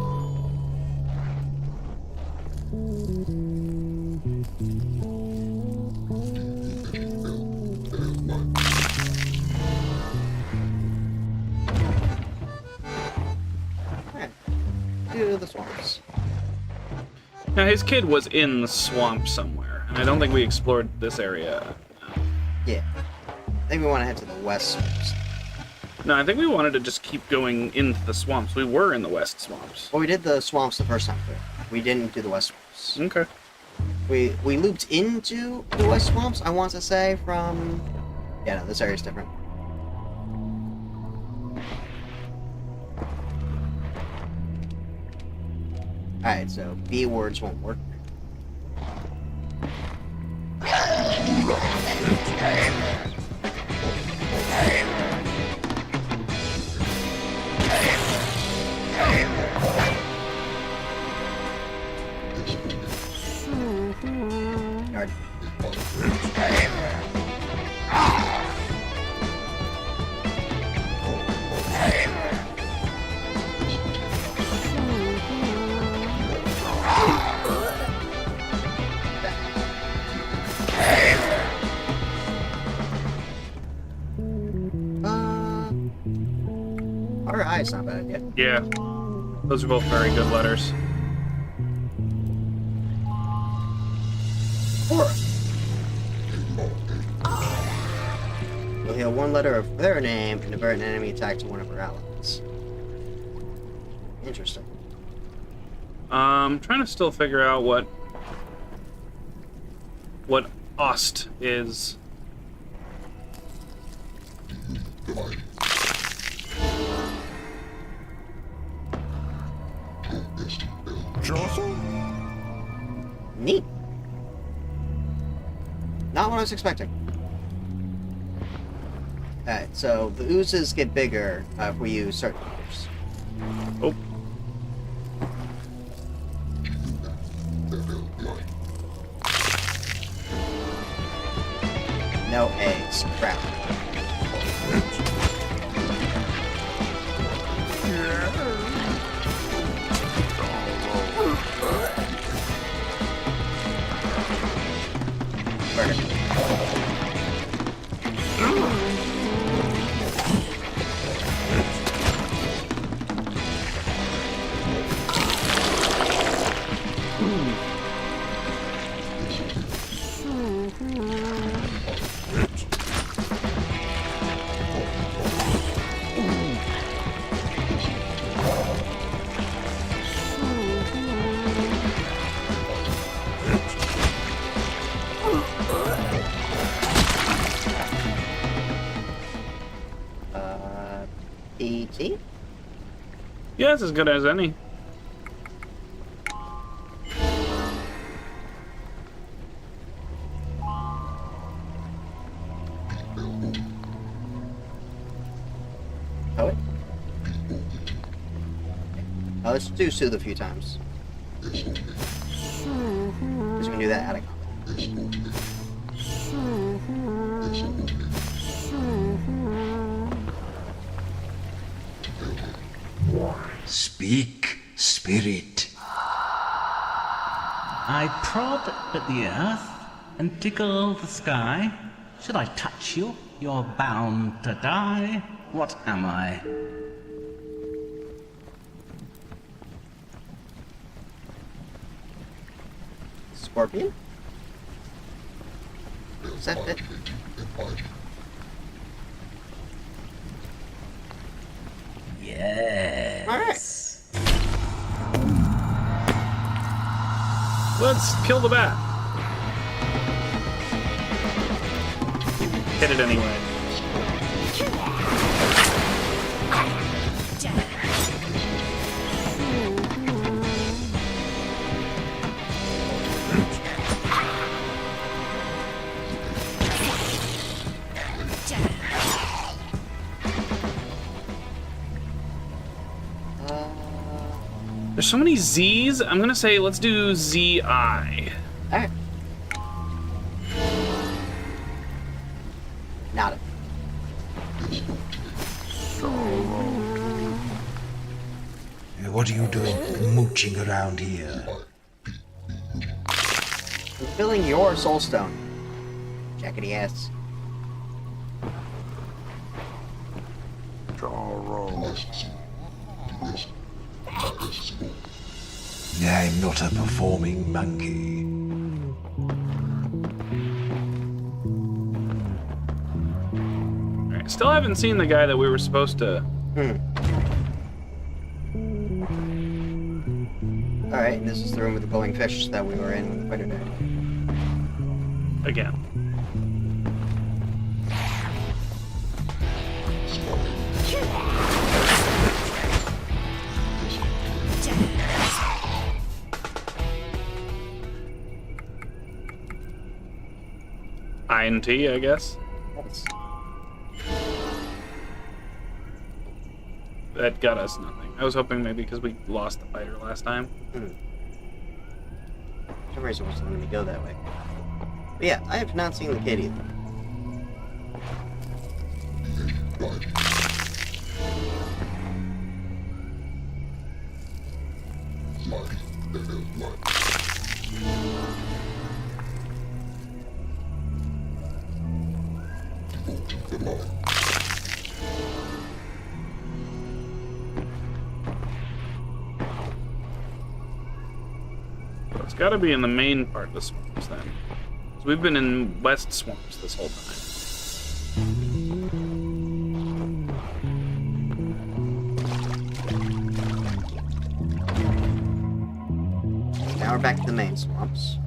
to the swamps. Now, his kid was in the swamp somewhere, and I don't think we explored this area. Yeah. I think we want to head to the west swamps. No, I think we wanted to just keep going into the swamps. We were in the west swamps. Well, we did the swamps the first time through. We didn't do the west swamps. Okay. We looped into the west swamps, I want to say, from... Yeah, no, this area's different. Alright, so B words won't work. Guard. RI's not a bad idea. Yeah. Those are both very good letters. Four. We'll heal one letter of their name and avert an enemy attack to one of our allies. Interesting. Trying to still figure out what Ost is. Neat. Not what I was expecting. Alright, so the oozes get bigger if we use certain letters. Oh. No eggs. Crap. E.T.? Yeah, it's as good as any. Poet? Oh, let's do soothe a few times. Because we can do that out of combat. Speak, spirit. I prod at the earth and tickle the sky. Should I touch you, you're bound to die. What am I? Scorpion? Does that fit? Yes. Alright. Let's kill the bat. Hit it anyway. There's so many Z's. I'm gonna say let's do Z-I. Alright. Not it. What are you doing mooching around here? I'm filling your soulstone. Jackety ass. Draw a roll. I'm not a performing monkey. Alright, still haven't seen the guy that we were supposed to... Alright, this is the room with the glowing fish that we were in when the fighter died. Again. INT, I guess. That got us nothing. I was hoping maybe because we lost the fighter last time. For some reason, wasn't letting me go that way. But yeah, I have not seen the kid either. It's got to be in the main part of the swamps then. 'Cause we've been in west swamps this whole time. Now we're back to the main swamps.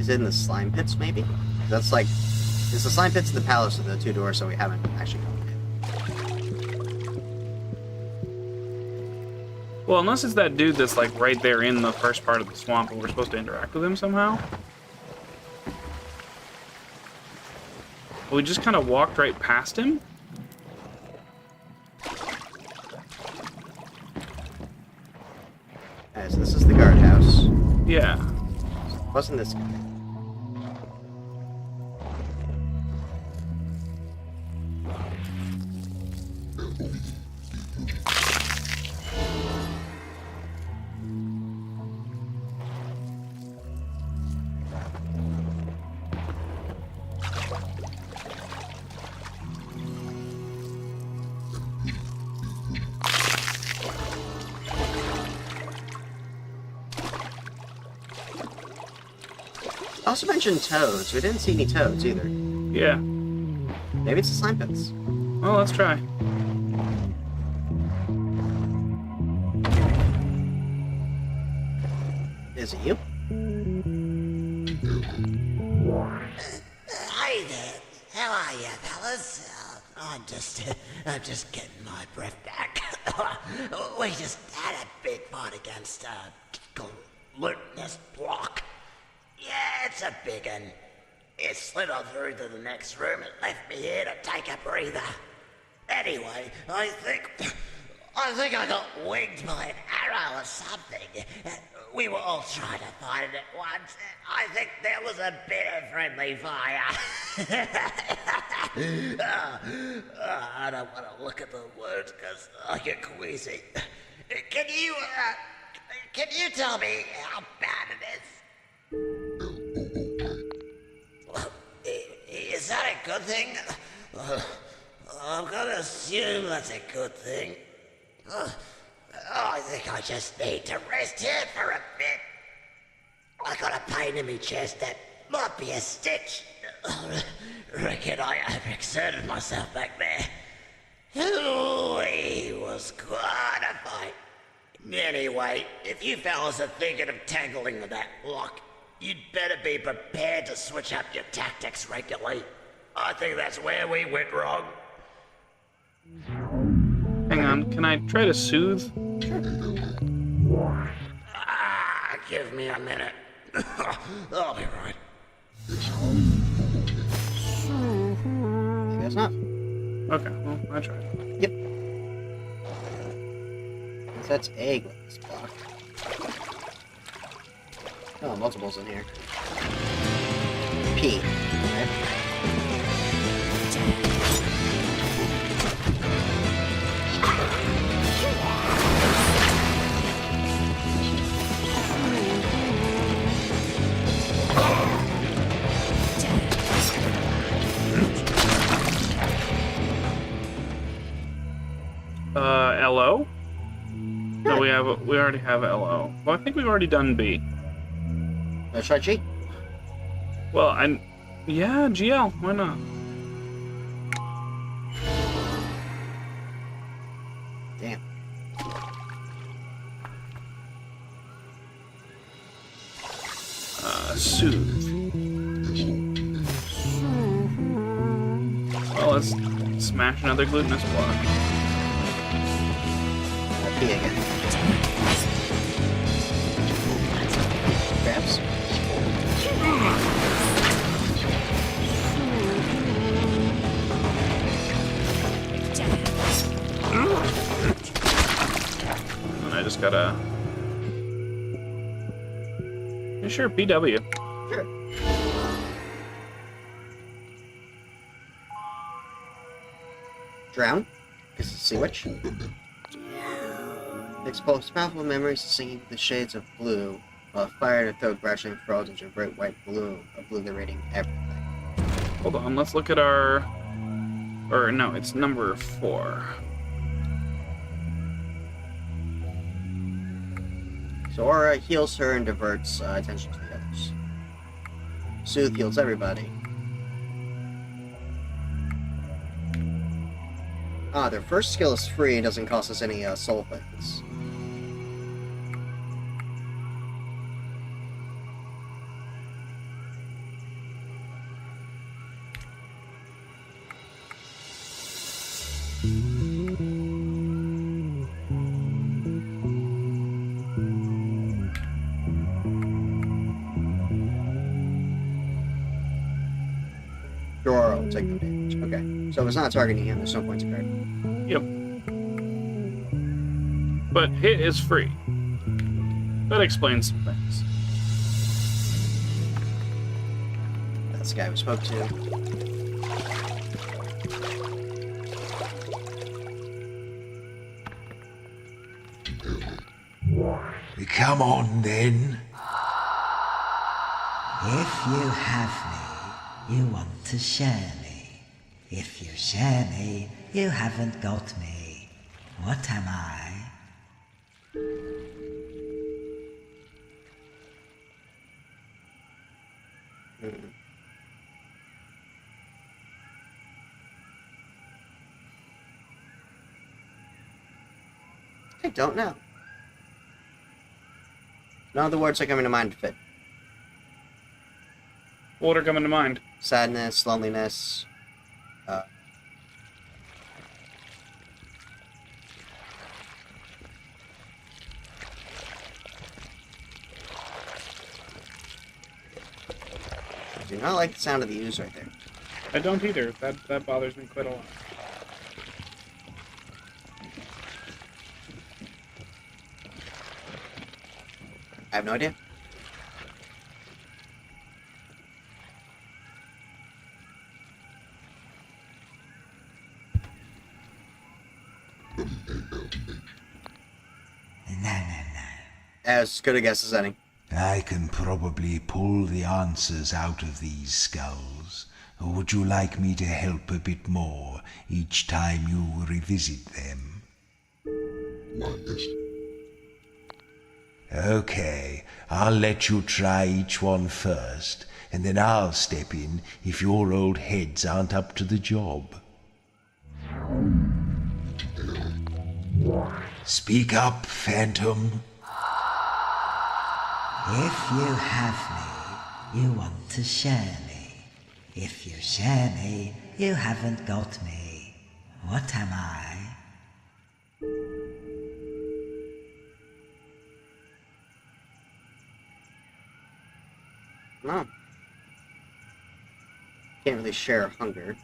Is it in the slime pits, maybe? That's like... It's the slime pits and the palace of the two doors, so we haven't actually gone in. Well, unless it's that dude that's like right there in the first part of the swamp and we're supposed to interact with him somehow. We just kind of walked right past him. Alright, so this is the guardhouse. Yeah. Wasn't this guy? Also mentioned toads. We didn't see any toads either. Yeah. Maybe it's the slime pits. Well, let's try. Is it you? Hey there. How are you, fellas? I'm just getting my breath back. We just had a big fight against glutinous block. Yeah, it's a big un. It slid on through to the next room and left me here to take a breather. Anyway, I think I got winged by an arrow or something. We were all trying to fight it at once. I think there was a bit of friendly fire. I don't want to look at the wounds because I get queasy. Can you tell me how bad it is? Is that a good thing? I'm gonna assume that's a good thing. I think I just need to rest here for a bit. I got a pain in my chest that might be a stitch. Reckon I overexerted myself back there. It was quite a fight. Anyway, if you fellas are thinking of tangling with that lock, you'd better be prepared to switch up your tactics regularly. I think that's where we went wrong. Hang on, can I try to soothe? Give me a minute. I'll be right. I guess not. Okay, well, I tried. Yep. Guess that's A glass block. Oh, multiples in here. P. Okay. LO? No, we already have LO. Well, I think we've already done B. Let's try G. Well, yeah, GL. Why not? Damn. Soothe. Well, let's smash another glutinous block. B again. Grabs. And I just gotta... Yeah, sure, BW. Sure. Drown. Is it Sea Witch? Expose powerful memories of singing the shades of blue, while fire in her throat gradually froze into a bright white blue, obliterating everything. Hold on, let's look at our... Or, no, it's number 4. So Aura heals her and diverts attention to the others. Soothe heals everybody. Their first skill is free and doesn't cost us any soul points. Dora will take no damage. Okay. So if it's not targeting him, there's no points of card. Yep. But hit is free. That explains some things. That's the guy we spoke to. Come on, then. If you have me, you want to share me. If you share me, you haven't got me. What am I? I don't know. None of the words are coming to mind to fit. What are coming to mind? Sadness, loneliness. I do not like the sound of the U's right there. I don't either. That bothers me quite a lot. I have no idea. As good a guess as any. I can probably pull the answers out of these skulls. Or would you like me to help a bit more each time you revisit them? Okay, I'll let you try each one first, and then I'll step in if your old heads aren't up to the job. Speak up, Phantom. If you have me, you want to share me. If you share me, you haven't got me. What am I? No. Can't really share hunger.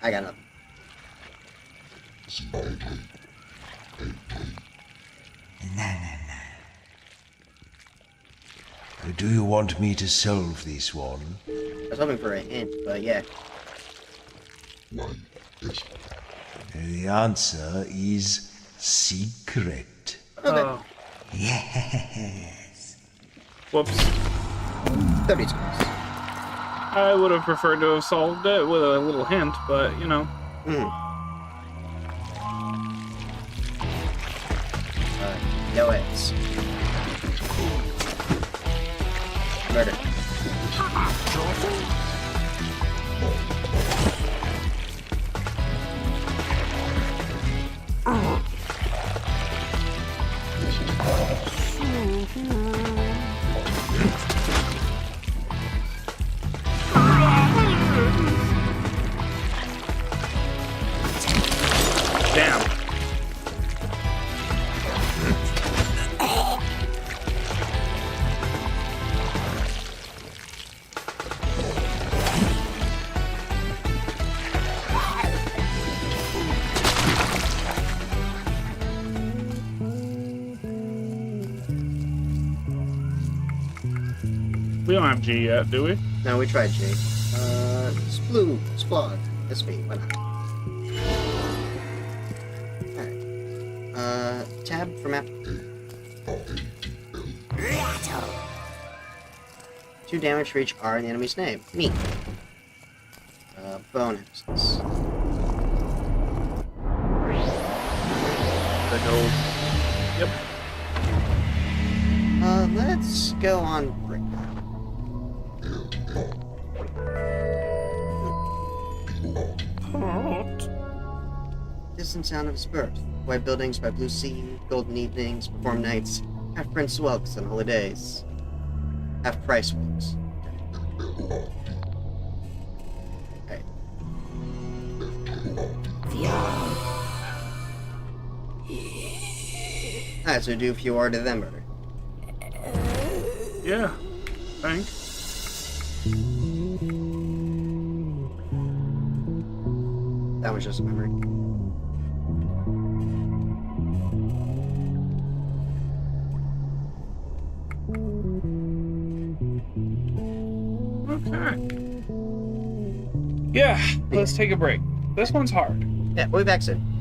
I got nothing. Do you want me to solve this one? I was hoping for a hint, but yeah. The answer is secret. Okay. Oh, Yes. whoops. 30 seconds. I would have preferred to have solved it with a little hint, but you know. No hits. Murder. Damn. We don't have G yet, do we? No, we tried G. Sploo, Splog, SP, why not? Alright. Tab for map. 2 damage for each R in the enemy's name. Neat. Bonuses. The gold. Yep. Let's go on break. Distant sound of his birth. White buildings by blue sea, golden evenings, warm nights, half Prince Welks on holidays. Half Price Welks. Okay. Alright, so do a few order them murder. Yeah. Thanks. That was just a memory. Okay. Yeah, let's take a break. This one's hard. Yeah, we'll be back soon.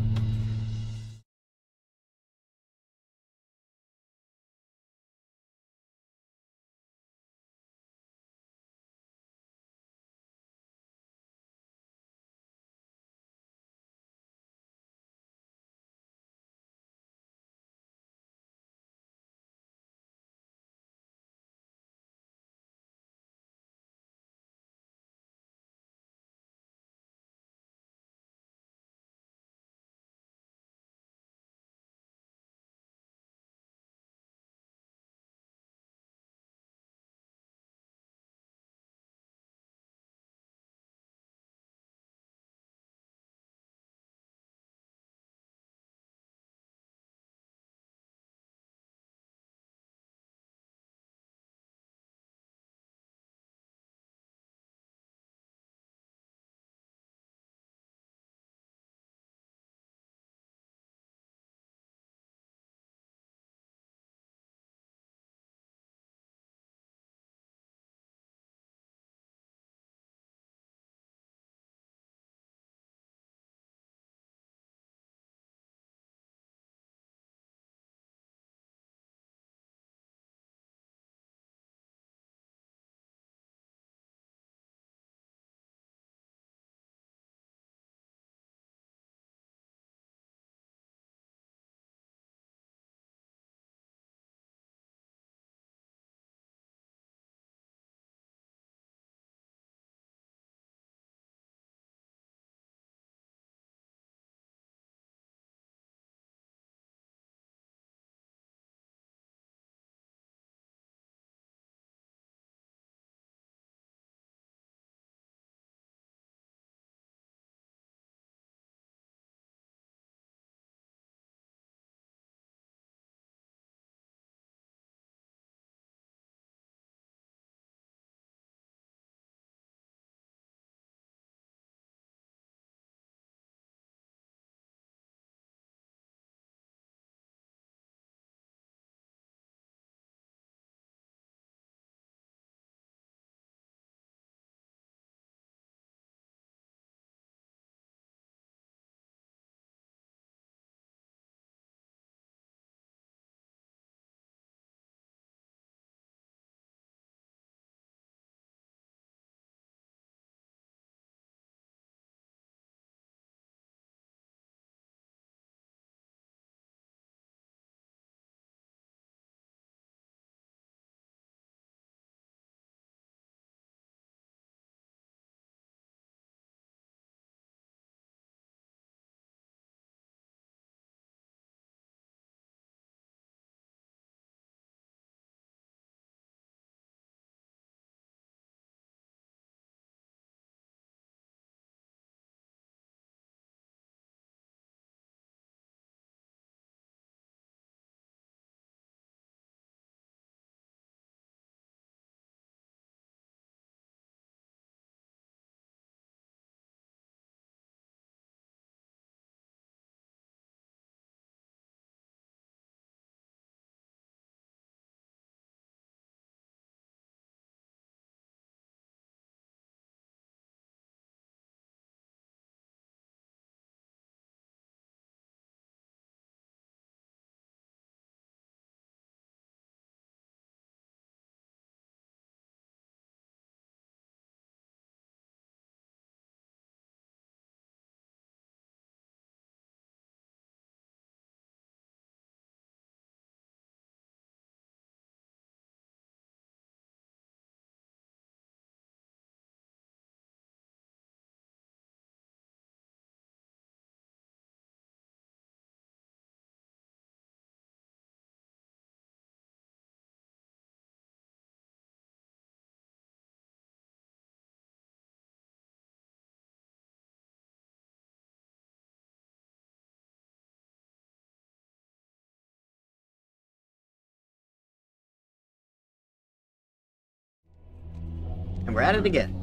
And we're at it again.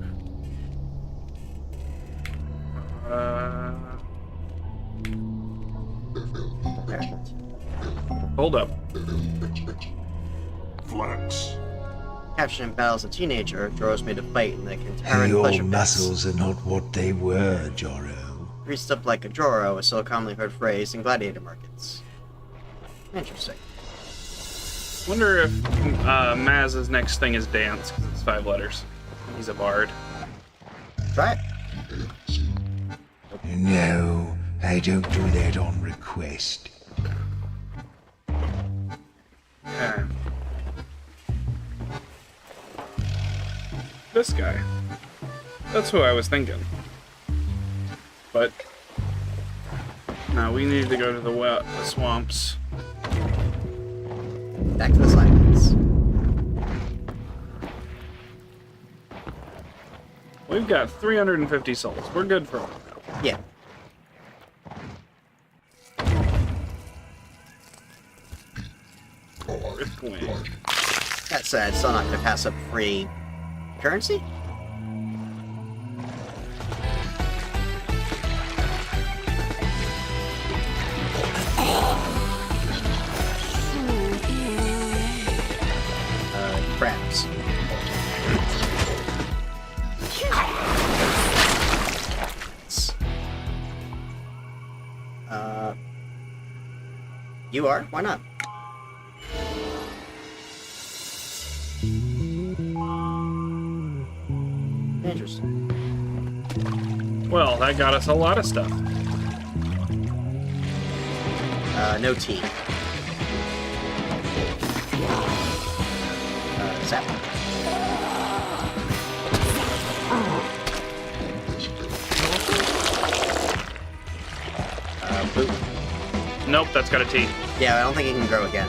There. Hold up. Flex. Captured in battle as a teenager, Joro's made a fight in the Kantaran Your pleasure pits. muscles are not what they were, Joro. Greased up like a Joro, a still commonly heard phrase in gladiator markets. Interesting. Wonder if Maz's next thing is dance, because it's 5 letters. He's a bard. Try it. No, I don't do that on request. Okay. This guy. That's who I was thinking. But no, we need to go to the swamps. Back to the silence. We've got 350 souls. We're good for a while. Yeah. Earthwind. That said, still not going to pass up free currency. Crabs. You are? Why not? Interesting. Well, that got us a lot of stuff. No tea. Zap. Boop. Nope, that's got a T. Yeah, I don't think it can grow again.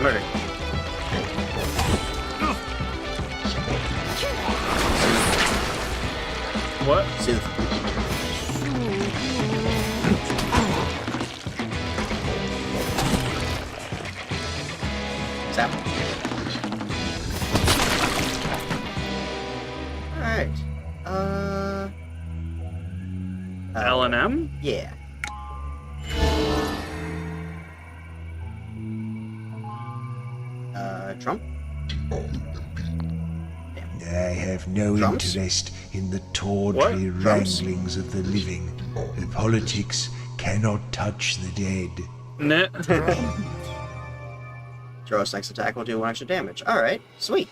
Murder. What? Soothe. Zap. Alright. L&M? Yeah. Trump? I have no Drums? interest in the tawdry What? Drums? wranglings of the living. The politics cannot touch the dead. Net. Joros' next attack will do 1 extra damage. Alright, sweet.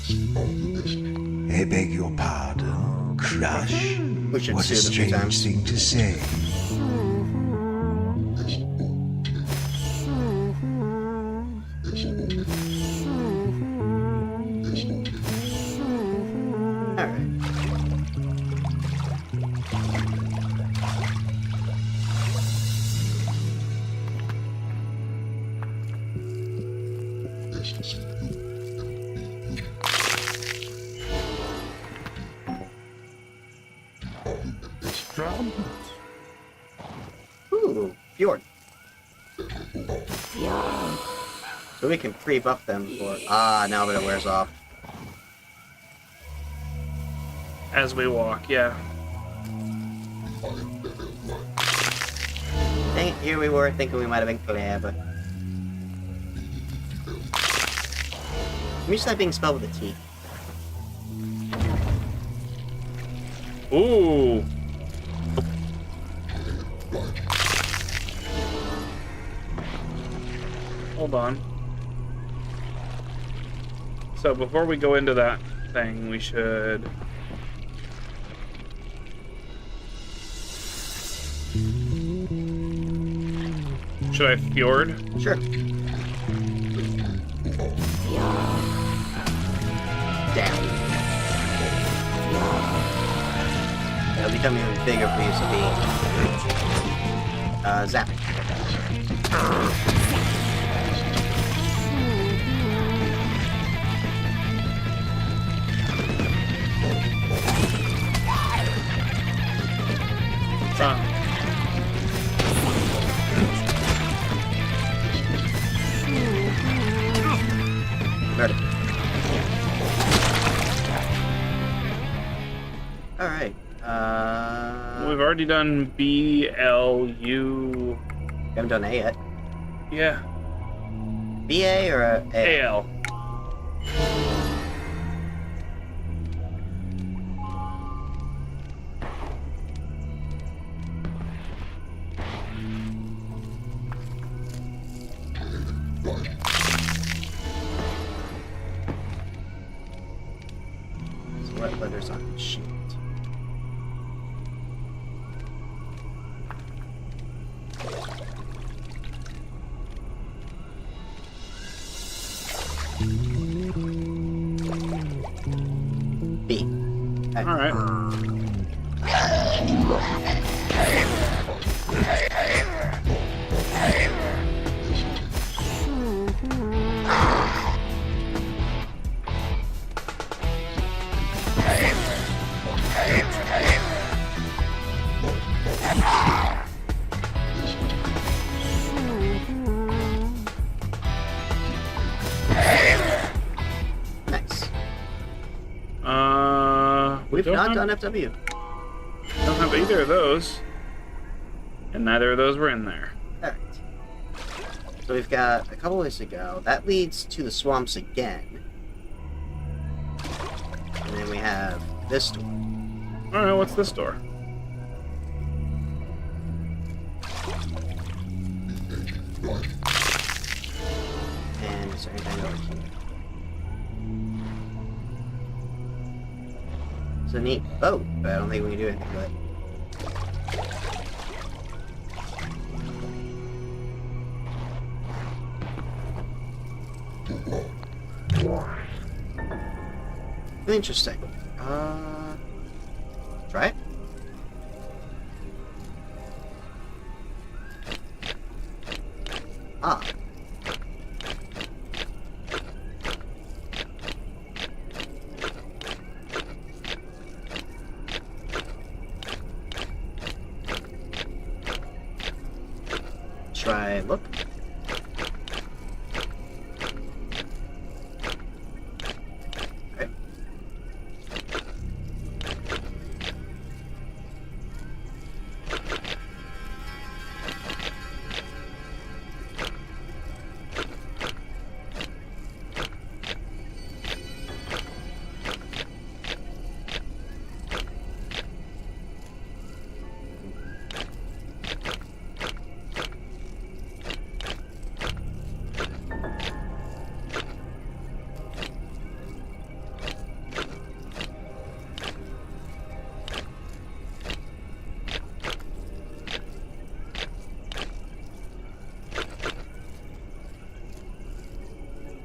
I beg your pardon, Crush. We should What a soothe a few strange times. thing to say. Alright. Ooh, Fjord. So we can pre-buff them for... Ah, now that it wears off. As we walk, yeah. Dang it, here we were thinking we might have been clever. I'm used to that being spelled with a T. Ooh. Hold on. So before we go into that thing, we should... Should I fjord? Sure. Down. It'll become even bigger for you to be. Zap. already done B, L, U. Haven't done A yet. Yeah. BA or A? AL. So what letters on the sheet? B. Okay. All right. Nice. We We've not have, done FW. don't have either of those, and neither of those were in there. Alright. So we've got a couple ways to go. That leads to the swamps again. And then we have this door. All right, what's this door? And is there anything over here? It's a neat boat, but I don't think we can do anything with it. Interesting. Try it. Ah. Try look. Okay.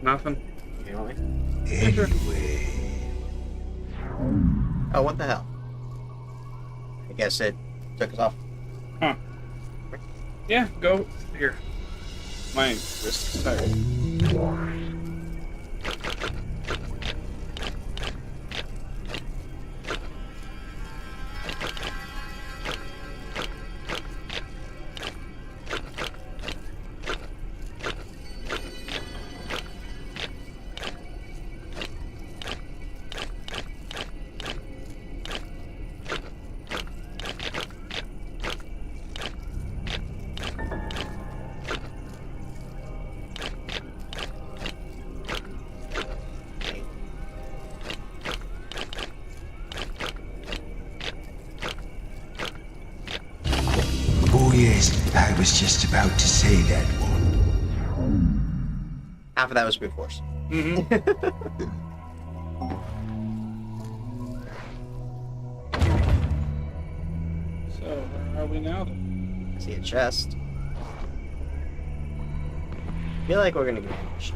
Nothing. You know what I mean? Anyway, Oh, what the hell? I guess it took us off. Huh. Yeah, go here. My wrist is tired. oh yes, I was just about to say that one. Half of that was brute force. So, where are we now then? I see a chest. Feel like we're gonna get ambushed.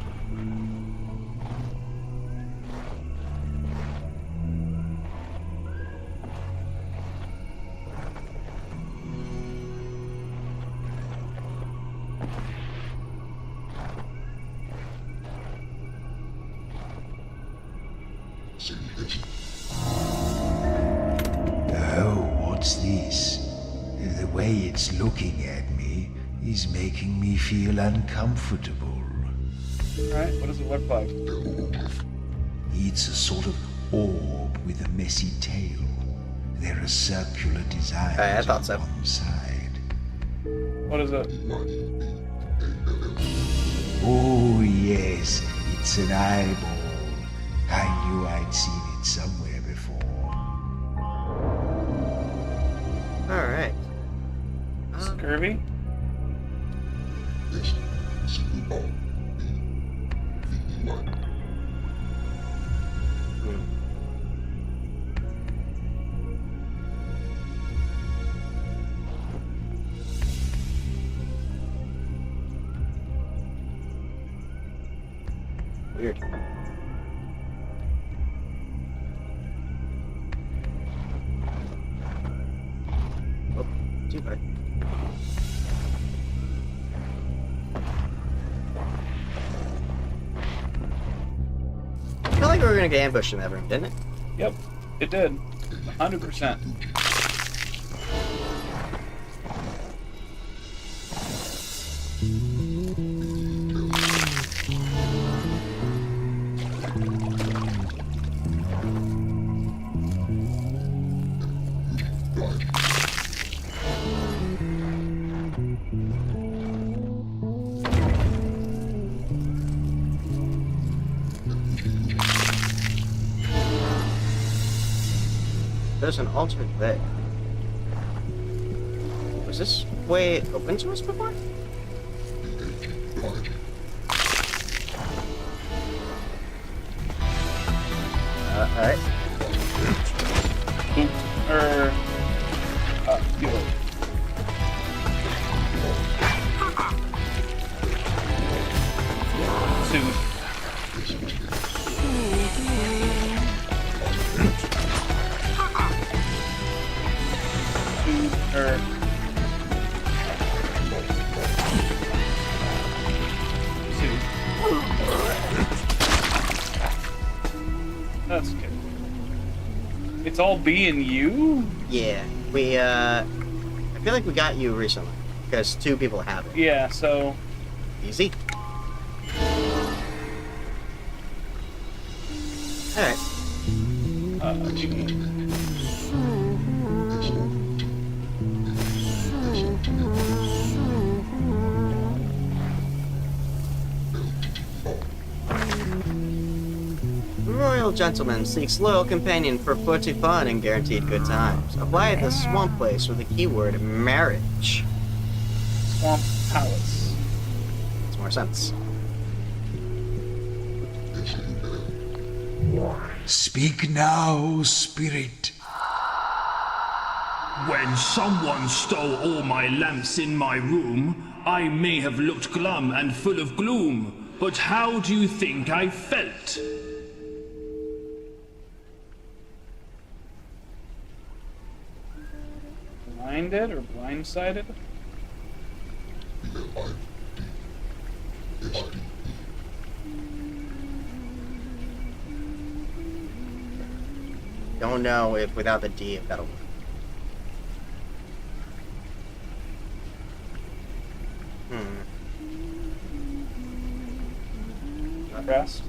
Oh, what's this? The way it's looking at me is making me feel uncomfortable. Alright, what does it look like? It's a sort of orb with a messy tail. There are circular designs I thought so. on one side. What is it? Oh, yes, it's an eyeball. I knew I'd seen it somewhere before. Alright. Scurvy? Weird. Oh, too bad. I feel like we were gonna get ambushed in that room, didn't it? Yep, it did. 100%. There's an altar there. Was this way open to us before? Alright. Yo. Soon. That's good. It's all being you? Yeah. We, I feel like we got you recently. Because 2 people have it. Yeah, so... Easy. Alright. Royal gentleman seeks loyal companion for footy fun and guaranteed good times. Apply at the swamp place with the keyword marriage. Swamp Palace. Makes more sense. Speak now, spirit. When someone stole all my lamps in my room, I may have looked glum and full of gloom, but how do you think I felt? Blinded or blindsided? Don't know if without the D if that'll work. Rest?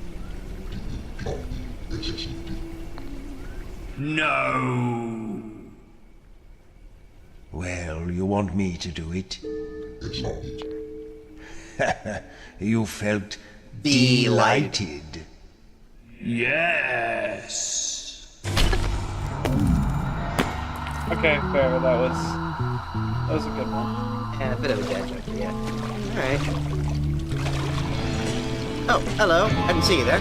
No. Well, you want me to do it? You felt delighted. Yes. Okay, fair. That was a good one. Yeah, a bit of a dad joke, yeah. Alright. Oh, hello. I didn't see you there.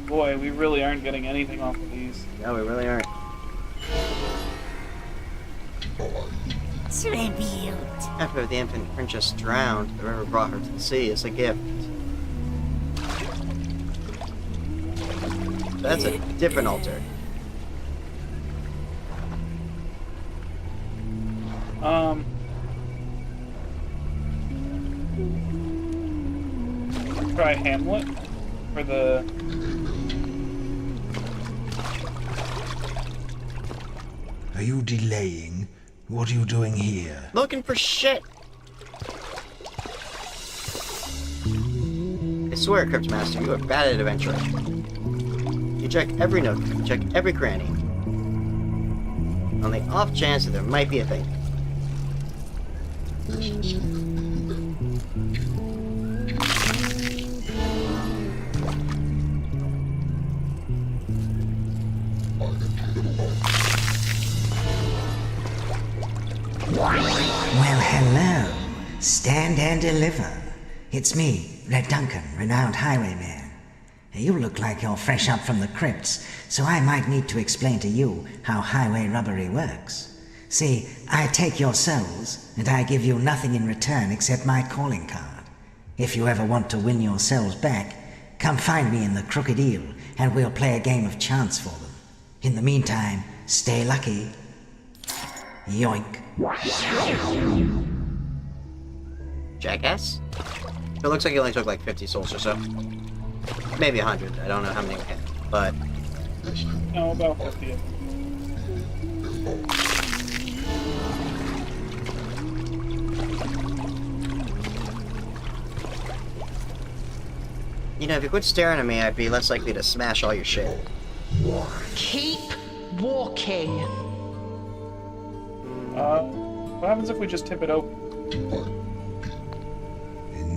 Boy, we really aren't getting anything off of these. No, we really aren't. Tribute. After the infant princess drowned, the river brought her to the sea as a gift. That's a different altar. Try Hamlet for the Are you delaying? What are you doing here? Looking for shit. I swear, Cryptmaster, you are bad at adventuring. You check every nook, you check every cranny. On the off chance that there might be a thing. Well, hello. Stand and deliver. It's me, Red Duncan, renowned highwayman. You look like you're fresh up from the crypts, so I might need to explain to you how highway robbery works. See, I take your souls, and I give you nothing in return except my calling card. If you ever want to win your souls back, come find me in the Crooked Eel, and we'll play a game of chance for them. In the meantime, stay lucky. Yoink. Jackass? It looks like he only took like 50 souls or so. Maybe 100. I don't know how many we had. But... No, about 50. You know, if you quit staring at me, I'd be less likely to smash all your shit. Keep walking. What happens if we just tip it open?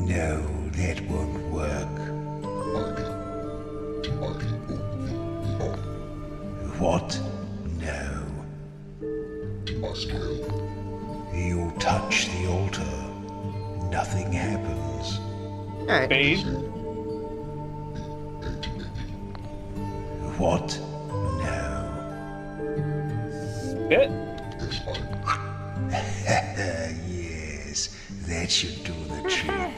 No, that won't work. What? No. You touch the altar, nothing happens. Alright. Bathe? What? No. Spit? Yes, that should do the trick.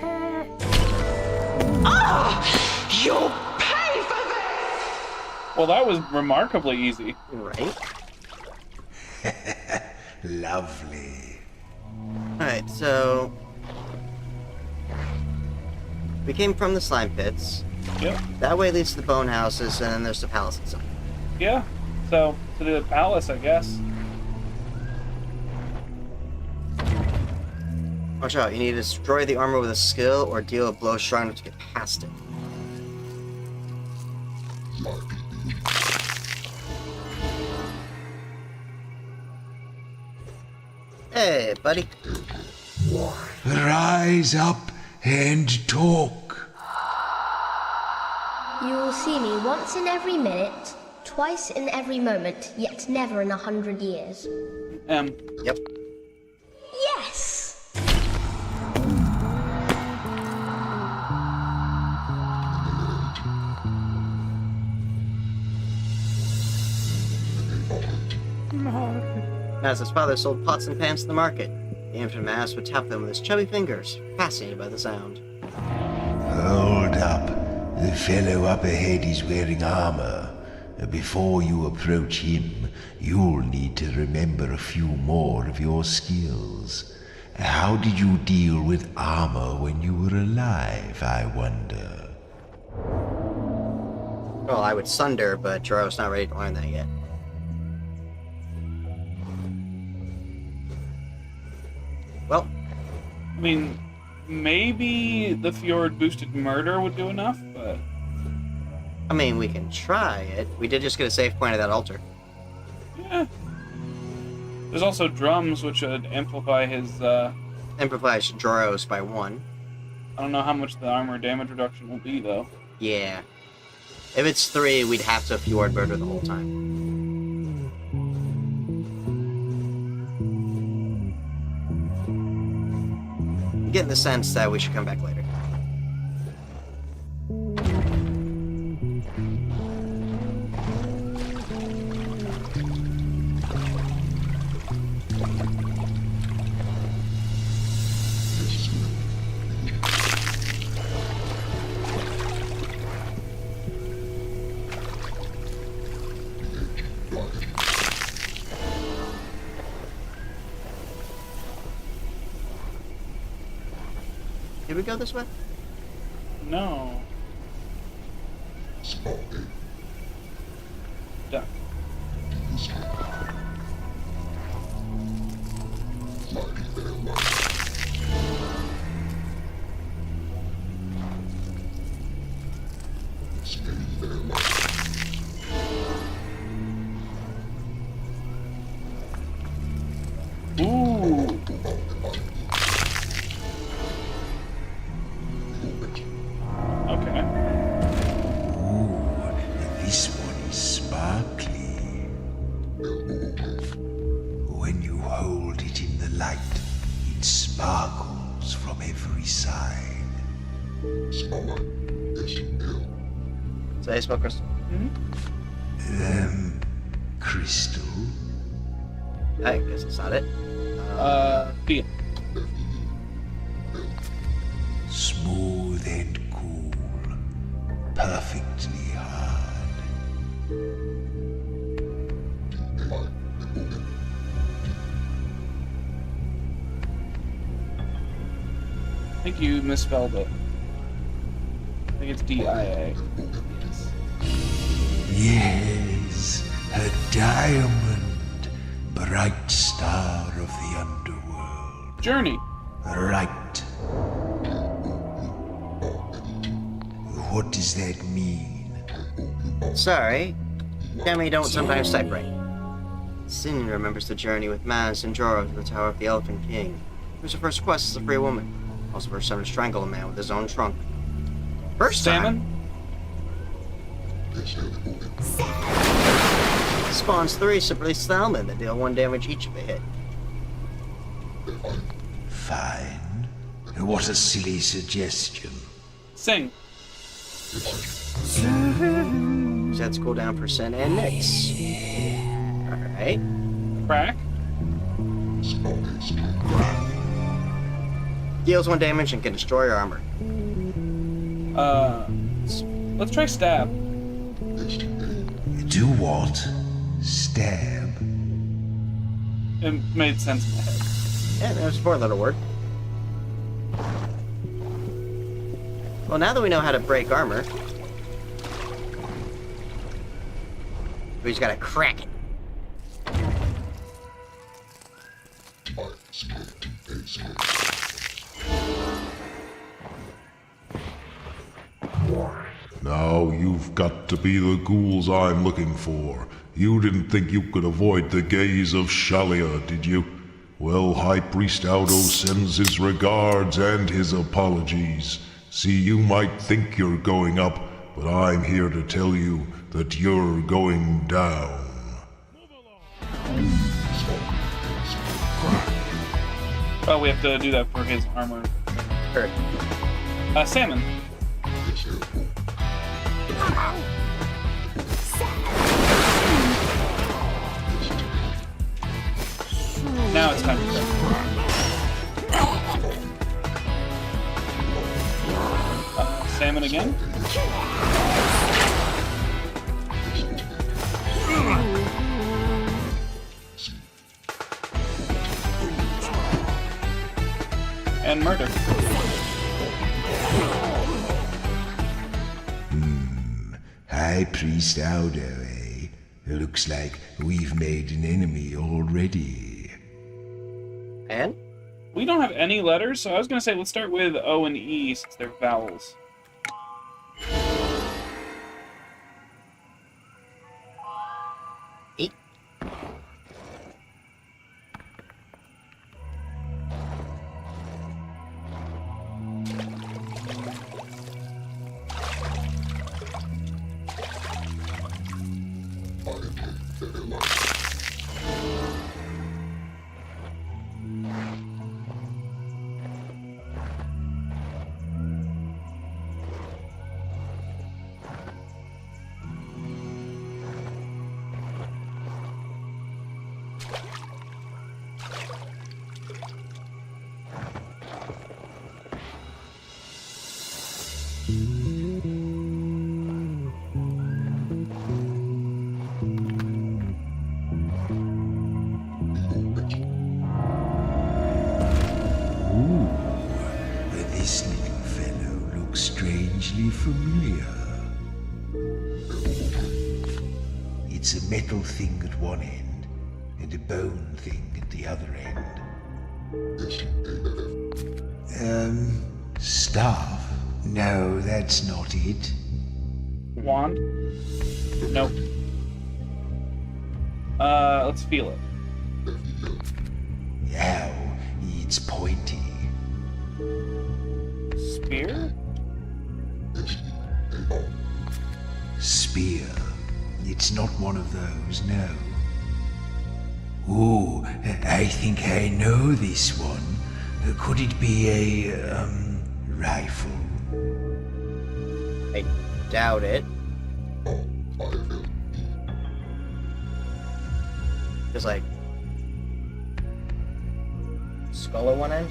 You'll pay for this! Well, that was remarkably easy. Right? Lovely. Alright, so... we came from the slime pits. Yep. That way leads to the bone houses, and then there's the palace itself. Yeah. So, to the palace, I guess. Watch out, you need to destroy the armor with a skill or deal a blow strong enough to get past it. Hey, buddy. Rise up and talk. You will see me once in every minute, twice in every moment, yet never in 100 years. Yep. Yes! As his father sold pots and pans to the market, the infant mass would tap them with his chubby fingers, fascinated by the sound. Hold up. The fellow up ahead is wearing armor. Before you approach him, you'll need to remember a few more of your skills. How did you deal with armor when you were alive, I wonder? Well, I would sunder, but Joro's not ready to learn that yet. Well, I mean, maybe the Fjord boosted murder would do enough, but... I mean, we can try it. We did just get a save point at that altar. Yeah. There's also drums, which would amplify his, Amplifies Joro's by 1. I don't know how much the armor damage reduction will be, though. Yeah. If it's 3, we'd have to Fjord murder the whole time. I'm getting the sense that we should come back later. Did we go this way? No. Duck. light. It sparkles from every side. So I spell crystal. Crystal? I guess that's not it. B. Smooth and cool. Perfectly hard. I think you misspelled it. I think it's D-I-A. Yes, a diamond, bright star of the underworld. Journey. Right. What does that mean? Sorry. Demi don't sometimes type right. Sin remembers the journey with Maz and Jorah to the Tower of the Elephant King. It was her first quest as a free woman. Also first time to strangle a man with his own trunk. First Salmon? time. Spawns 3 simply salmon that deal 1 damage each if they hit. Fine. What a silly suggestion. Sing. Sets cooldown percent and nix. Alright. Crack. Deals 1 damage and can destroy your armor. Let's try stab. Do what? Stab? It made sense in my head. Yeah, that was a 4-letter word. Well, now that we know how to break armor, we just gotta crack it. Now you've got to be the ghouls I'm looking for. You didn't think you could avoid the gaze of Shalia, did you? Well, High Priest Aldo sends his regards and his apologies. See, you might think you're going up, but I'm here to tell you that you're going down. Oh, we have to do that for his armor. Sure. Salmon. Now it's time to go. Salmon again. And murder. High Priest Aldo, eh? Looks like we've made an enemy already. And? We don't have any letters, so I was gonna say let's start with O and E since they're vowels. E. This little fellow looks strangely familiar. It's a metal thing at one end, and a bone thing at the other end. Staff? No, that's not it. Wand? Nope. Let's feel it. Ow, it's pointy. Spear? Spear. It's not one of those, no. Oh, I think I know this one. Could it be a, rifle? I doubt it. There's like skull at one end.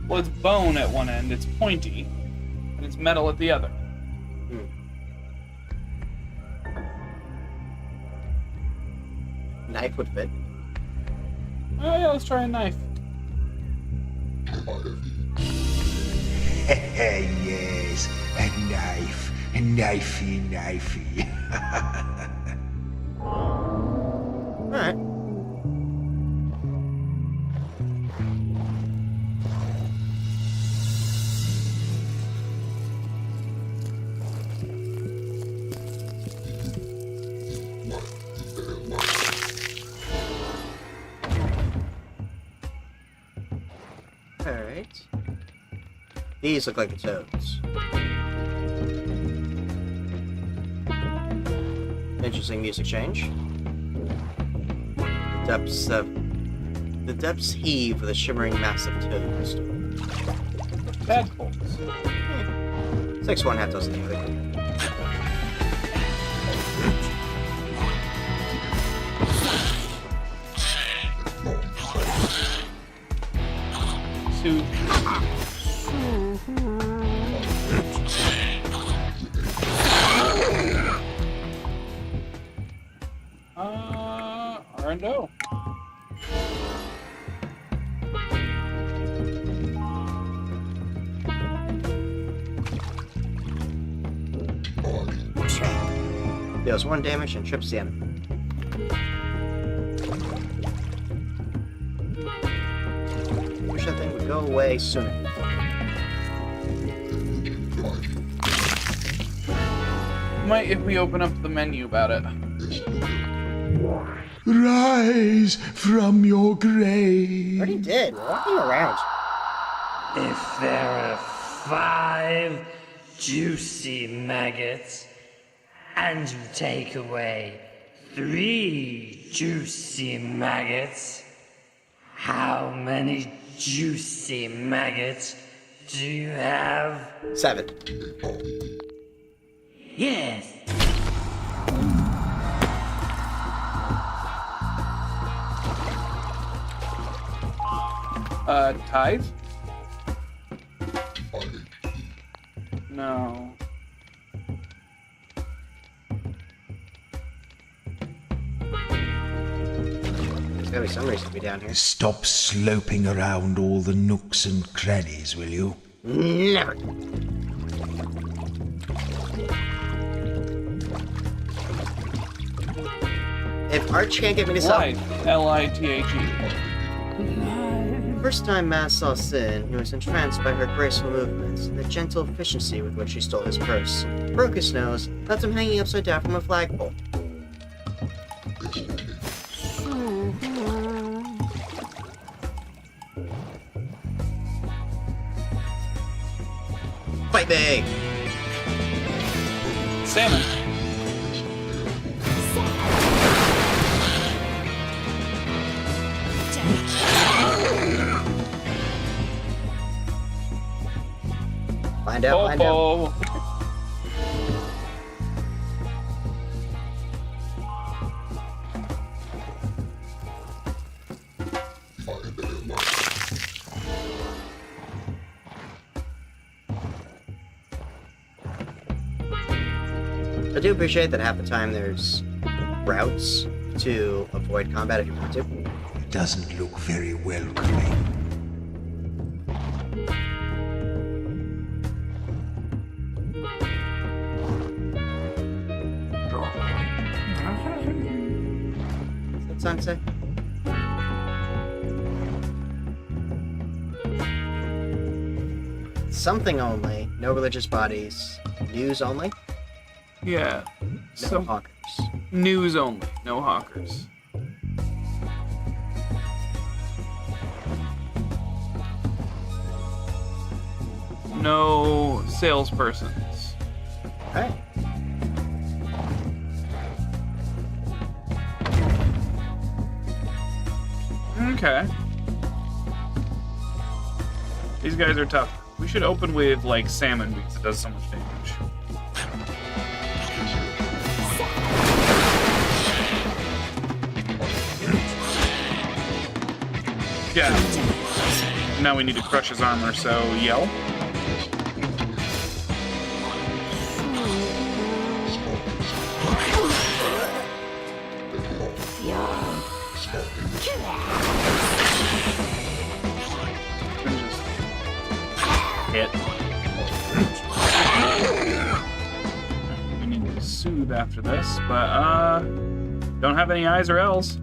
Well, it's bone at one end, it's pointy, and it's metal at the other. Knife would fit. Oh yeah, let's try a knife. Yes, a knife. A knifey. Alright. Alright. These look like the toads. Interesting music change. The depths heave with a shimmering mass of toads. Tadpoles. 6 one, half dozen the other. Soup. R&O. Deals 1 damage and trips the enemy. Wish that thing would go away sooner. Might if we open up the menu about it. Rise from your grave. Already did. We're walking around. If there are 5 juicy maggots, and you take away 3 juicy maggots, how many juicy maggots do you have? 7. Yes. Tithe? No. There's gotta be some reason to be down here. Stop sloping around all the nooks and crannies, will you? Never. If Arch can't get me to stop. Lithe. First time Mass saw Sin, he was entranced by her graceful movements and the gentle efficiency with which she stole his purse, broke his nose, left him hanging upside down from a flagpole. Fight me! Salmon. Find out, find out. I do appreciate that half the time there's routes to avoid combat if you want to. It doesn't look very welcoming. What's that song say? Something only, no religious bodies, news only, Yeah. no hawkers. News only, no hawkers. No salespersons. Okay. Okay. These guys are tough. We should open with, like, salmon because it does so much damage. Yeah. Now we need to crush his armor, so yell. Hit. We need to soothe after this, but don't have any I's or L's.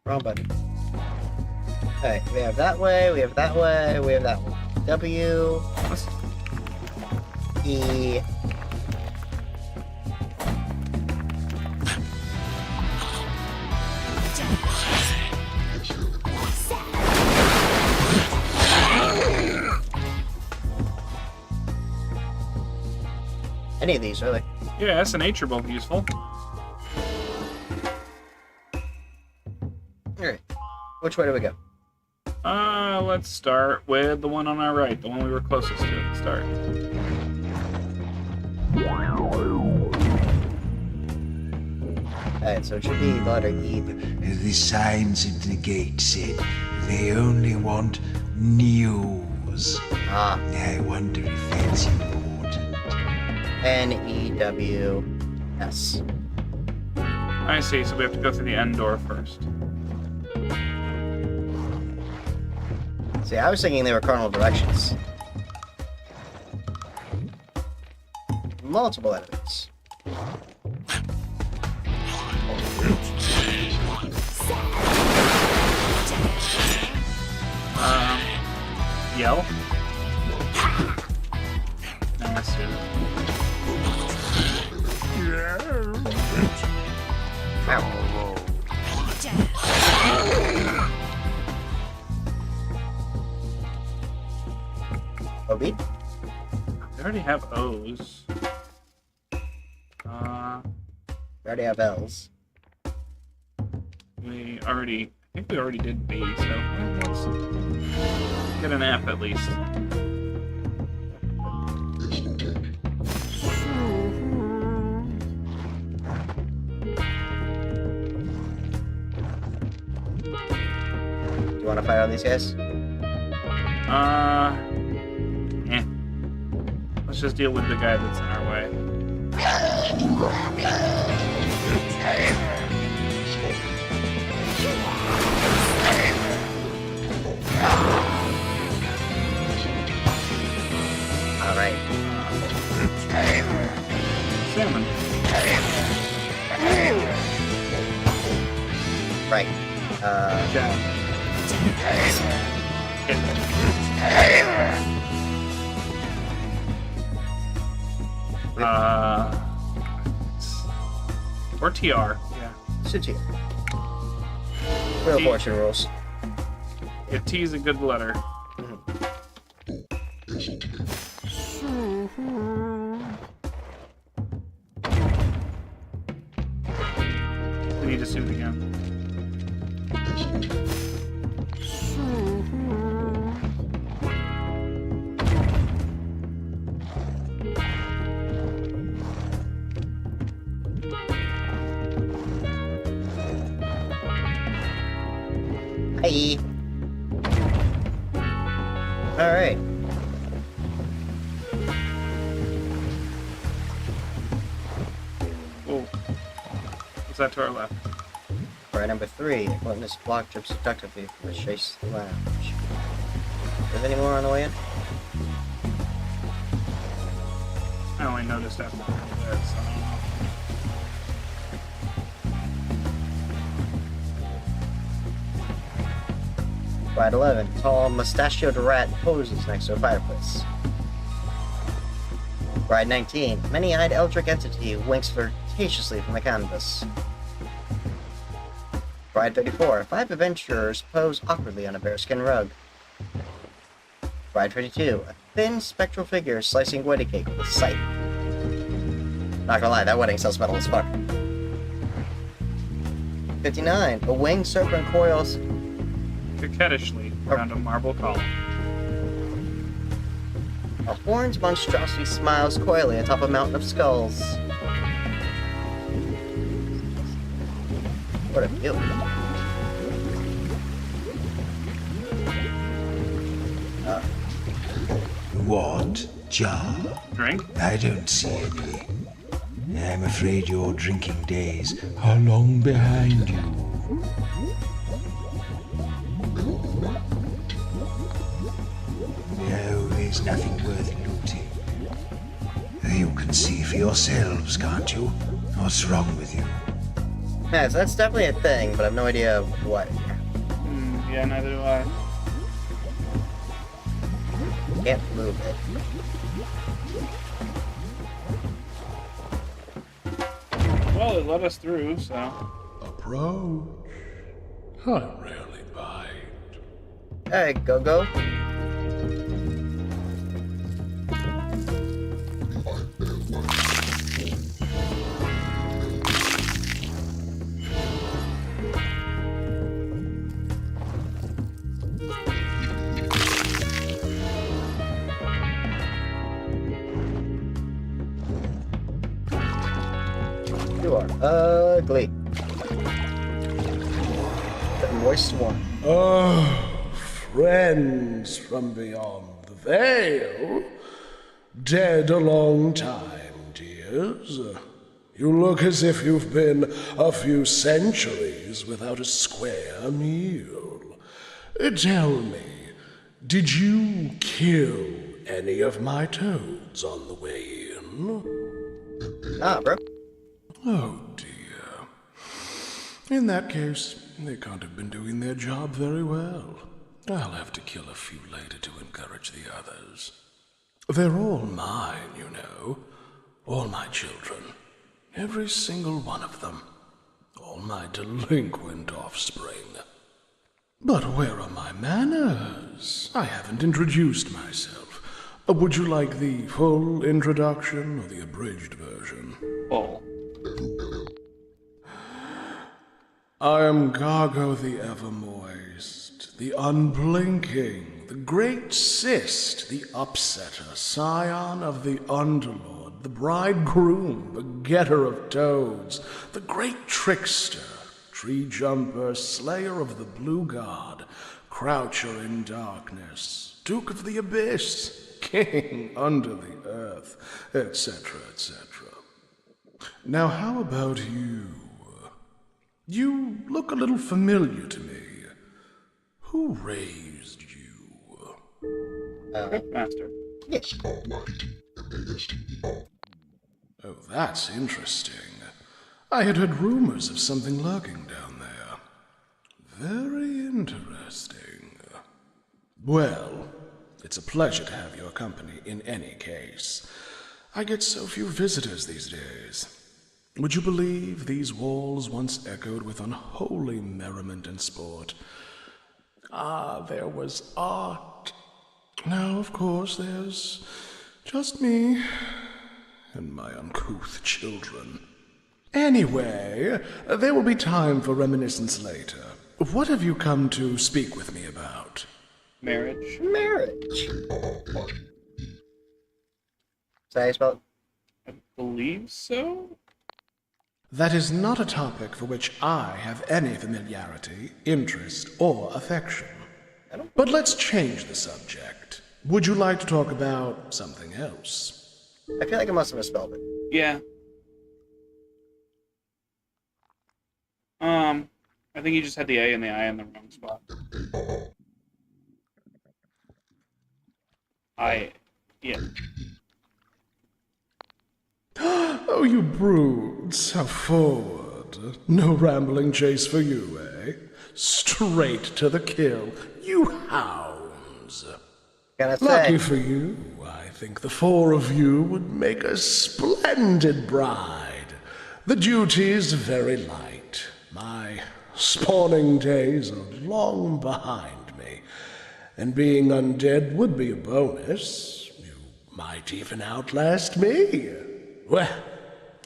Wrong button. Okay, we have that way, we have that way, we have that one. W, E, any of these, really. Yeah, S and H are both useful. Alright. Which way do we go? Let's start with the one on our right, the one we were closest to at the start. Alright, so it should be the letter E. The signs at the gate said they only want news. Ah. I wonder if that's important. N-E-W-S. I see, so we have to go through the end door first. See, I was thinking they were cardinal directions. Multiple enemies. Yell. Massive. OB? We already have O's. We already have L's. I think we already did B, so let's get an F at least. Do you want to fight on these guys? Let's just deal with the guy that's in our way. Alright. Salmon. Right. Jab. Hit. Or TR. Yeah. Should you? Wheel of Fortune rules. Yeah, T is a good letter. We need to soothe again. Hey. Alright. Oh. What's that to our left? Right, number 3. Letting this block trip seductively from the chase lounge. Is there any more on the way in? I only noticed after this. Ride 11. Tall, mustachioed rat poses next to a fireplace. Ride 19. Many-eyed eldritch entity winks flirtatiously from the canvas. Ride 34. 5 adventurers pose awkwardly on a bearskin rug. Ride 22. A Thin, spectral figure slicing wedding cake with a scythe. Not gonna lie, that wedding sells metal as fuck. 59. A winged serpent coils Coquettishly around a marble column. A horned monstrosity smiles coyly atop a mountain of skulls. What a view. What? Jar? Drink? I don't see any. I'm afraid your drinking days are long behind you. No, there's nothing worth looting. You can see for yourselves, can't you? What's wrong with you? Yeah, so that's definitely a thing, but I have no idea what. Yeah, neither do I. Can't move it. Well, it let us through, so. Approach. I rarely bite. Hey, go. You are ugly. The moist one. Oh, friends from beyond the veil. Dead a long time, dears. You look as if you've been a few centuries without a square meal. Tell me, did you kill any of my toads on the way in? Nah, bro. Oh, dear. In that case, they can't have been doing their job very well. I'll have to kill a few later to encourage the others. They're all mine, you know. All my children. Every single one of them. All my delinquent offspring. But where are my manners? I haven't introduced myself. Would you like the full introduction or the abridged version? Full. I am Gargo the Evermoist, the Unblinking, the Great Cyst, the Upsetter, Scion of the Underlord, the Bridegroom, Begetter of Toads, the Great Trickster, Tree Jumper, Slayer of the Blue God, Croucher in Darkness, Duke of the Abyss, King under the Earth, etc., etc. Now how about you? You look a little familiar to me. Who raised you? Cryptmaster. Yes. Oh, that's interesting. I had heard rumors of something lurking down there. Very interesting. Well, it's a pleasure to have your company in any case. I get so few visitors these days. Would you believe these walls once echoed with unholy merriment and sport? Ah, there was art. Now, of course, there's just me and my uncouth children. Anyway, there will be time for reminiscence later. What have you come to speak with me about? Marriage. Marriage. Is that how you spell it? I believe so? That is not a topic for which I have any familiarity, interest, or affection. But let's change the subject. Would you like to talk about something else? I feel like I must have misspelled it. Yeah. I think you just had the A and the I in the wrong spot. Yeah. Oh, you brutes, how forward. No rambling chase for you, eh? Straight to the kill, you hounds. Lucky for you, I think the four of you would make a splendid bride. The duty's very light. My spawning days are long behind me, and being undead would be a bonus. might even outlast me. Well,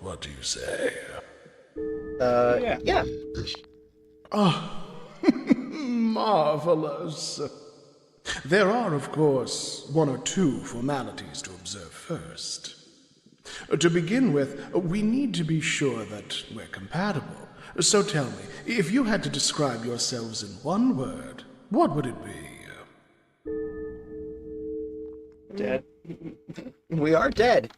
what do you say? Yeah. Oh, marvelous. There are, of course, one or two formalities to observe first. To begin with, we need to be sure that we're compatible. So tell me, if you had to describe yourselves in one word, what would it be? Dead. We are dead.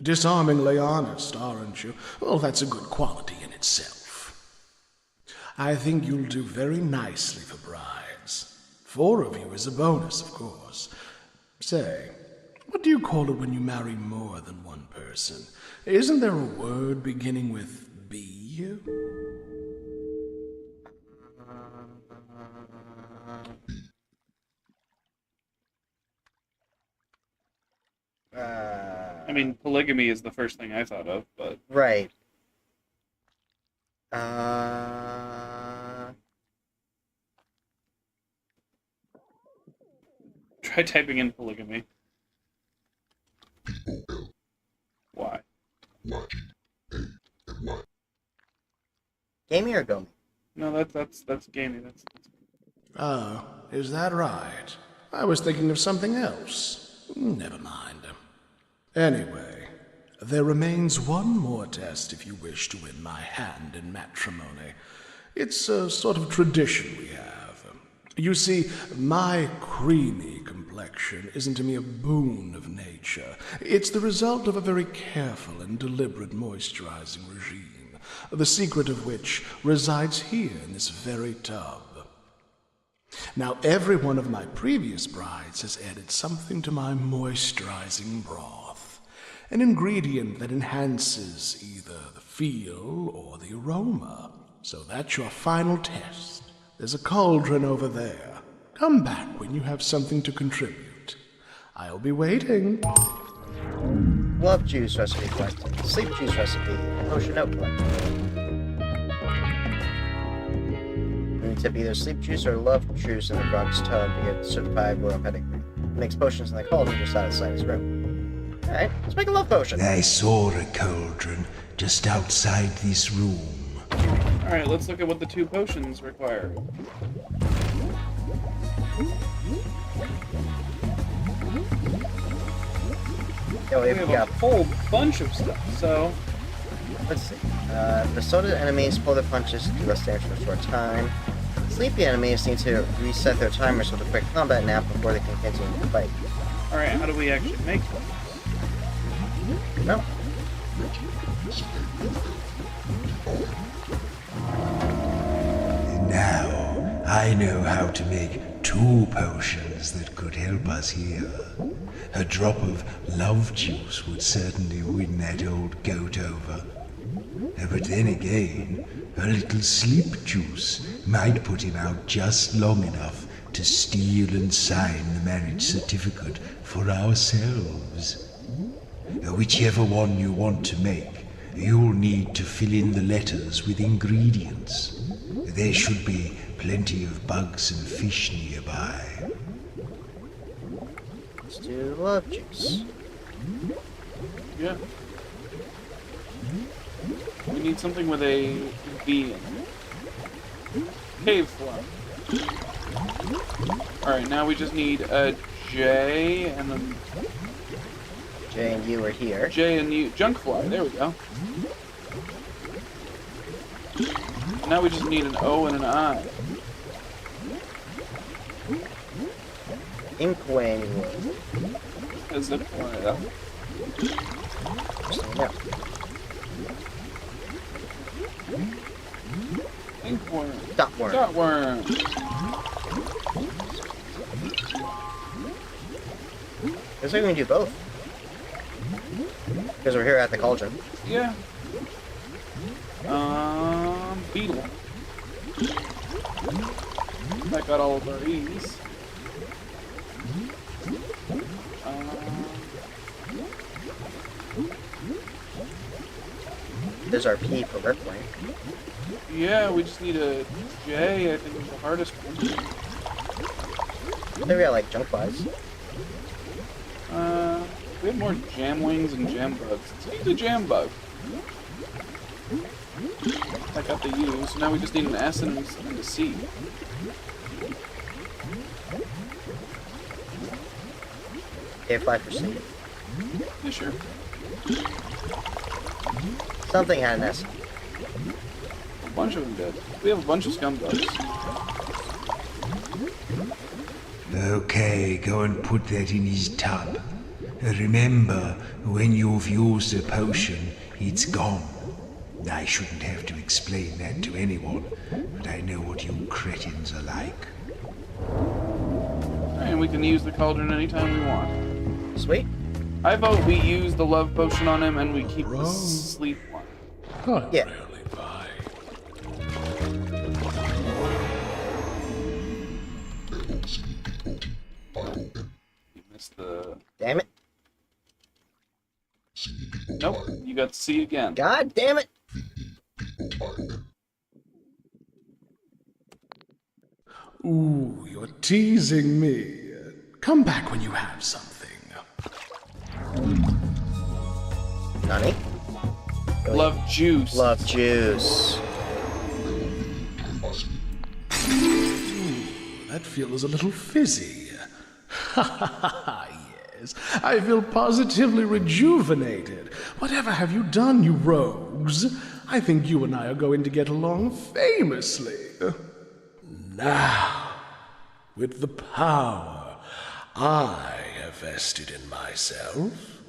Disarmingly honest, aren't you? Well, that's a good quality in itself. I think you'll do very nicely for brides. 4 of you is a bonus, of course. Say, what do you call it when you marry more than one person? Isn't there a word beginning with B? I mean, polygamy is the first thing I thought of, but... Right. Try typing in polygamy. Why? Gamey or Gomi? No, that's gamey. That's... Oh, is that right? I was thinking of something else. Never mind. Anyway, there remains one more test if you wish to win my hand in matrimony. It's a sort of tradition we have. You see, my creamy complexion isn't to me a boon of nature. It's the result of a very careful and deliberate moisturizing regime, the secret of which resides here in this very tub. Now, every one of my previous brides has added something to my moisturizing broth, an ingredient that enhances either the feel or the aroma. So that's your final test. There's a cauldron over there. Come back when you have something to contribute. I'll be waiting. Love juice recipe collected. Sleep juice recipe. Potion note collected. You need to be either sleep juice or love juice in the frog's tub to get certified royal pedigree. Makes potions in the cauldron just outside his room. Alright, let's make a love potion. I saw a cauldron just outside this room. Alright, let's look at what the 2 potions require. Yeah, we have a whole bunch of stuff, so... Let's see. The soda enemies pull their punches to rest damage for a short time. Sleepy enemies need to reset their timers with a quick combat nap before they can continue the fight. Alright, how do we actually make them? No. Now, I know how to make 2 potions that could help us here. A drop of love juice would certainly win that old goat over. But then again, a little sleep juice might put him out just long enough to steal and sign the marriage certificate for ourselves. Whichever one you want to make, you'll need to fill in the letters with ingredients. There should be plenty of bugs and fish nearby. Let's do love juice. Yeah. We need something with a V in it. Cave flow. Alright, now we just need a J and then... J and U are here. J and U. Junk fly, there we go. Now we just need an O and an I. Inkwing. A zip file. Inkworm. Dotworm. Dotworm. Looks like we can do both. Because we're here at the cauldron. Yeah. Beetle. That got all of our E's. There's our P for Rippling. Yeah, we just need a J, I think is the hardest one. Maybe I like junk flies. We have more jam wings and jam bugs. Let's use a jam bug. I got the U, so now we just need an S and a C. Okay, fly for C. Yeah, sure. Something had an S. A bunch of them did. We have a bunch of scumbugs. Okay, go and put that in his tub. Remember, when you've used a potion, it's gone. I shouldn't have to explain that to anyone, but I know what you cretins are like. And we can use the cauldron anytime we want. Sweet. I vote we use the love potion on him and we keep the sleep one. Yeah. You missed the... Damn it. Nope, you got C again. God damn it. Ooh, you're teasing me. Come back when you have something. Nani? Love juice. Love juice. Ooh, that feels a little fizzy. Ha ha ha, yes. I feel positively rejuvenated. Whatever have you done, you rogues? I think you and I are going to get along famously. Now, with the power I have vested in myself,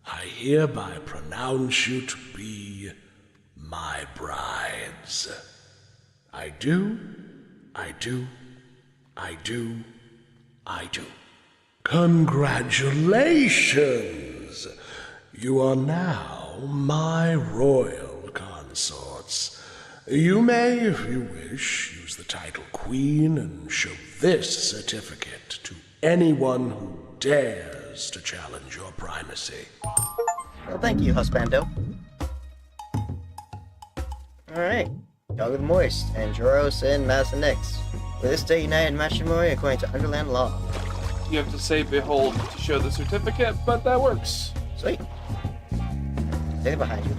I hereby pronounce you to be my brides. I do. Congratulations! You are now my royal consorts. You may, if you wish, use the title Queen and show this certificate to anyone who dares to challenge your primacy. Well, thank you, husbando. Alright. Dog of the Moist, and Joros and Madison Nix. With this day united in matrimony according to Underland law. You have to say behold to show the certificate, but that works. Sweet. Stay behind you.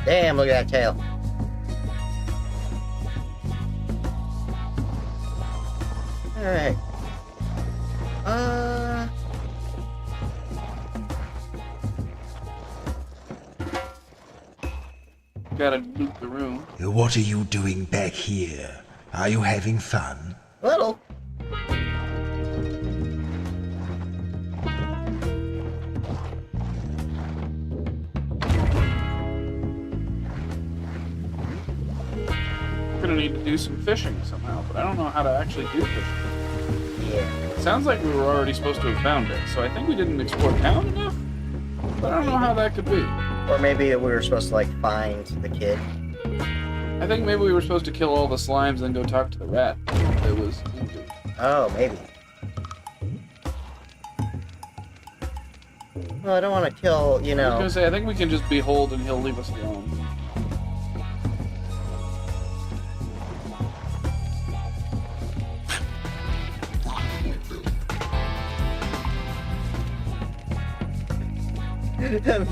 Damn, look at that tail. Alright. Gotta loot the room. What are you doing back here? Are you having fun? Little. We're gonna need to do some fishing somehow, but I don't know how to actually do fishing. Yeah. Sounds like we were already supposed to have found it, so I think we didn't explore town enough. But I don't know how that could be. Or maybe we were supposed to, like, find the kid. I think maybe we were supposed to kill all the slimes and go talk to the rat. It was injured. Oh, maybe. Well, I don't want to kill, you I was know... gonna say, I think we can just behold and he'll leave us alone.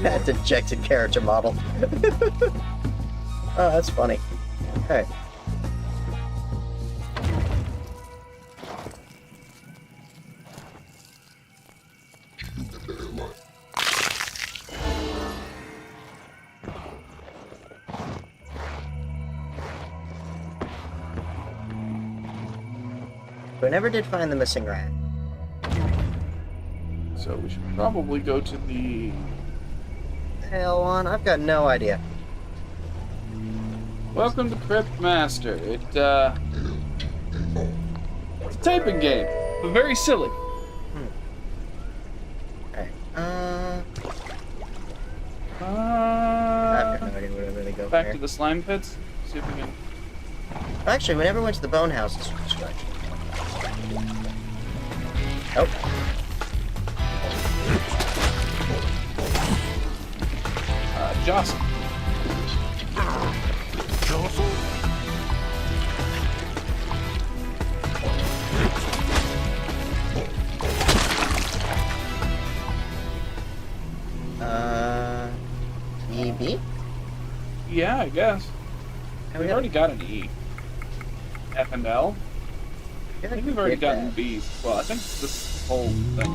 That dejected character model. Oh, that's funny. Okay. We never did find the missing rat. So we should probably go to the... Hell on, I've got no idea. Welcome to Cryptmaster. It's a typing game, but very silly. Okay. I've got no idea where to really go Back from to here. the slime pits. See if we can... Actually, we never went to the bone houses from scratch. Nope. Jostle. Jostle? Yeah, I guess. And We've already got an E. F and L. I think we've already gotten B's as well. I think this whole thing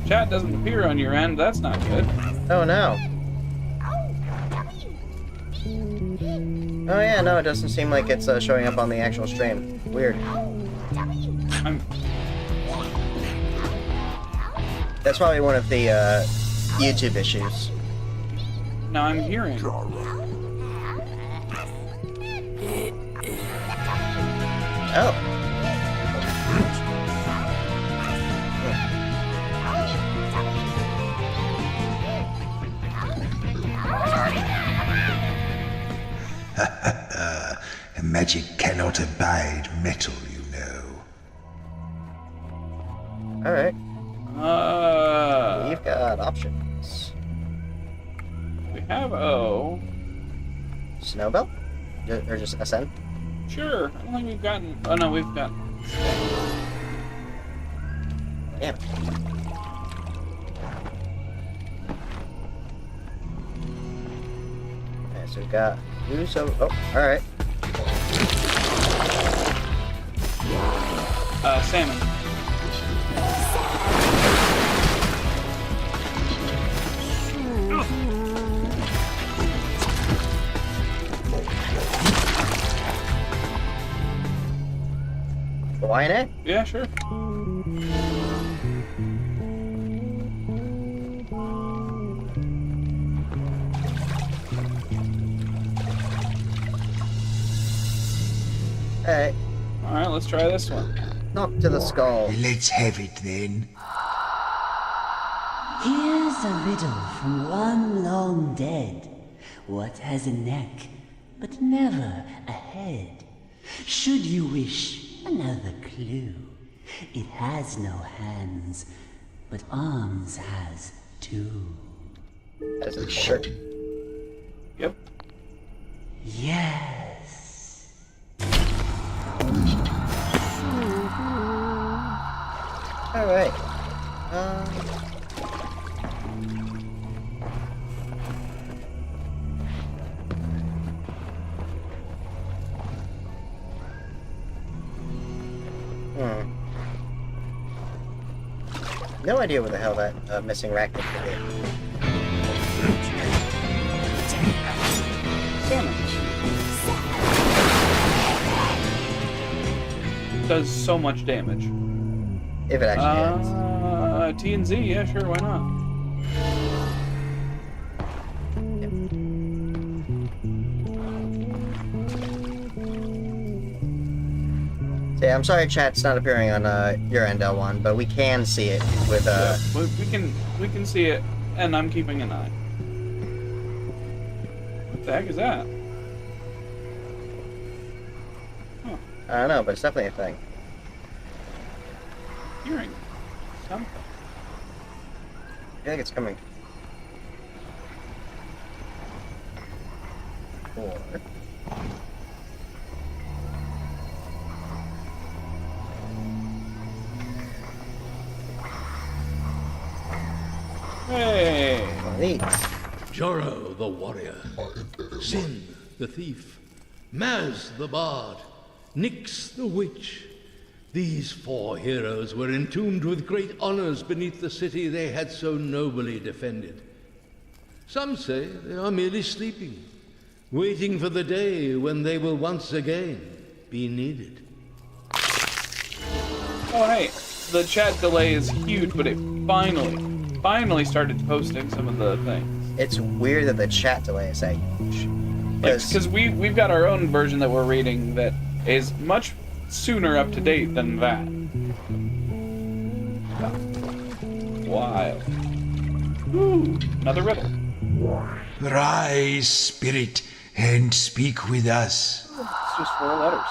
is... Chat doesn't appear on your end. That's not good. Oh, no. Oh, yeah, no, it doesn't seem like it's showing up on the actual stream. Weird. That's probably one of the YouTube issues. Now I'm hearing. Oh. Magic cannot abide metal, you know. Alright. We've got options. We have O. Snowbell? Or just SN? Sure. I don't think we've gotten... Oh, no, we've got... Damn. Okay, so we've got... Oh, alright. Salmon. Hawaiian A? Yeah, sure. Alright. Alright, let's try this one. Knock to the skull. Let's have it then. Here's a riddle from one long dead. What has a neck, but never a head? Should you wish another clue, it has no hands, but arms has two. As a shirt. Yep. Yes. Alright. No idea where the hell that missing rack could be. Does so much damage. If it actually hits. T and Z, yeah, sure, why not? So yeah, I'm sorry chat's not appearing on your end, L1, but we can see it with Yeah, we can see it, and I'm keeping an eye. What the heck is that? Huh. I don't know, but it's definitely a thing. Hearing something. I feel like it's coming. 4. Hey! Joro the warrior, Sin the thief, Maz the bard, Nyx the witch. These 4 heroes were entombed with great honors beneath the city they had so nobly defended. Some say they are merely sleeping, waiting for the day when they will once again be needed. Oh, hey, the chat delay is huge, but it finally started posting some of the things. It's weird that the chat delay is that huge. Because we've got our own version that we're reading that is much sooner up to date than that. Wild. Ooh, another riddle. Rise, spirit, and speak with us. It's just 4 letters.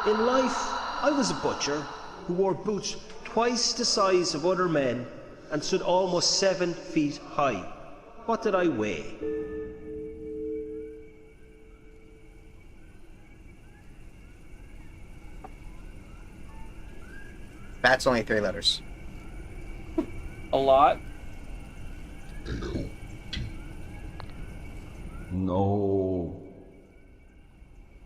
In life, I was a butcher who wore boots twice the size of other men and stood almost 7 feet high. What did I weigh? That's only 3 letters. A lot? no.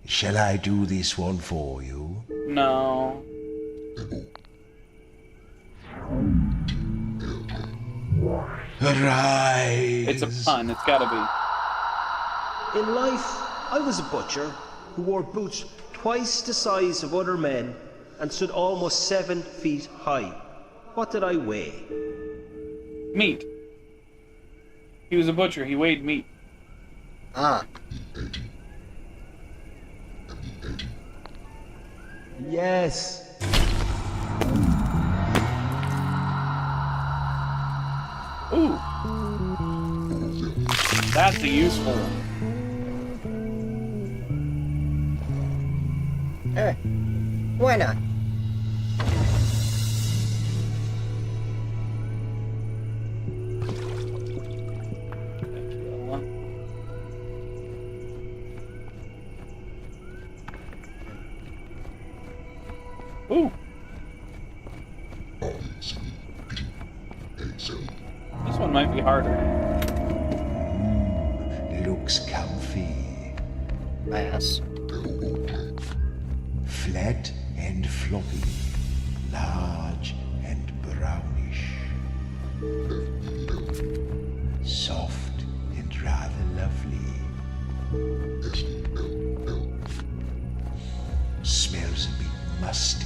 Shall I do this one for you? No. Arise! It's a pun, it's gotta be. In life, I was a butcher who wore boots twice the size of other men and stood almost 7 feet high. What did I weigh? Meat. He was a butcher, he weighed meat. Ah. Yes. Ooh. That's a useful one. Alright. Why not? Ooh. This one might be harder. Looks comfy. My ass. Flat and floppy. Large and brownish. Soft and rather lovely. Smells a bit musty.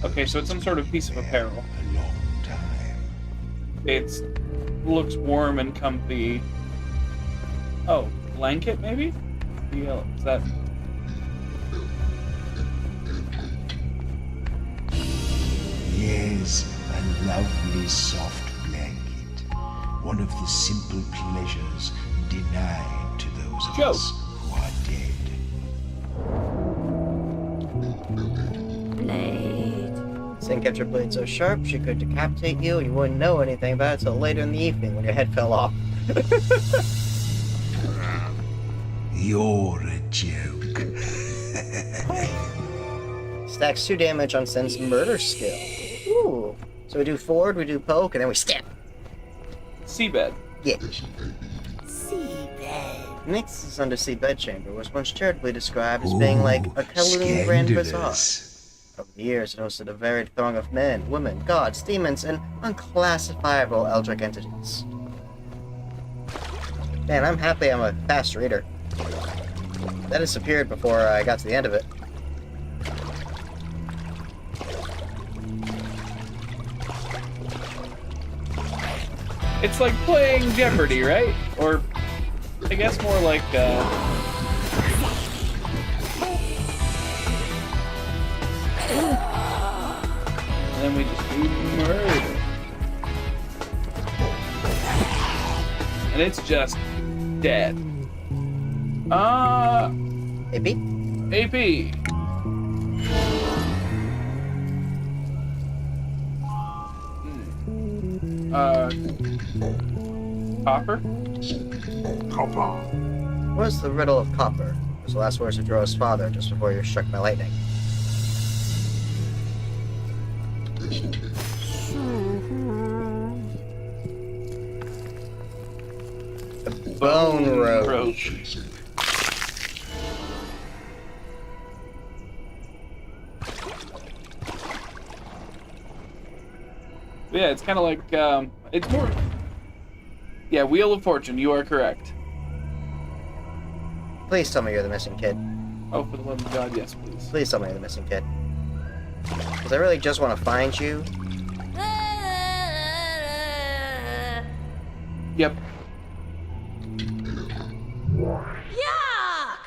Okay, so it's some sort of piece of apparel. A long time. It looks warm and comfy. Oh, blanket maybe? Yeah, is that? Yes, a lovely soft blanket. One of the simple pleasures denied to those of us who are dead. Blade. Sin kept her blade so sharp she could decapitate you and you wouldn't know anything about it till later in the evening when your head fell off. You're a joke. Stacks 2 damage on Sin's murder skill. Ooh. So we do forward, we do poke, and then we stab. Seabed. Yeah. Seabed. Nix's undersea bedchamber was once charitably described as being like a Kowloon Grand Bazaar. Over the years, it hosted a varied throng of men, women, gods, demons, and unclassifiable eldritch entities. Man, I'm happy I'm a fast reader. That disappeared before I got to the end of it. It's like playing Jeopardy, right? Or, I guess more like, and then we just do murder. And it's just dead. AP? AP. Copper? Copper. What's the riddle of copper? Was the last words of Dro's father just before you were struck by lightning. The bone roach. Yeah, it's kind of like, it's more... Yeah, Wheel of Fortune, you are correct. Please tell me you're the missing kid. Oh, for the love of God, yes, please. Please tell me you're the missing kid. Because I really just want to find you. Yep. Yuck!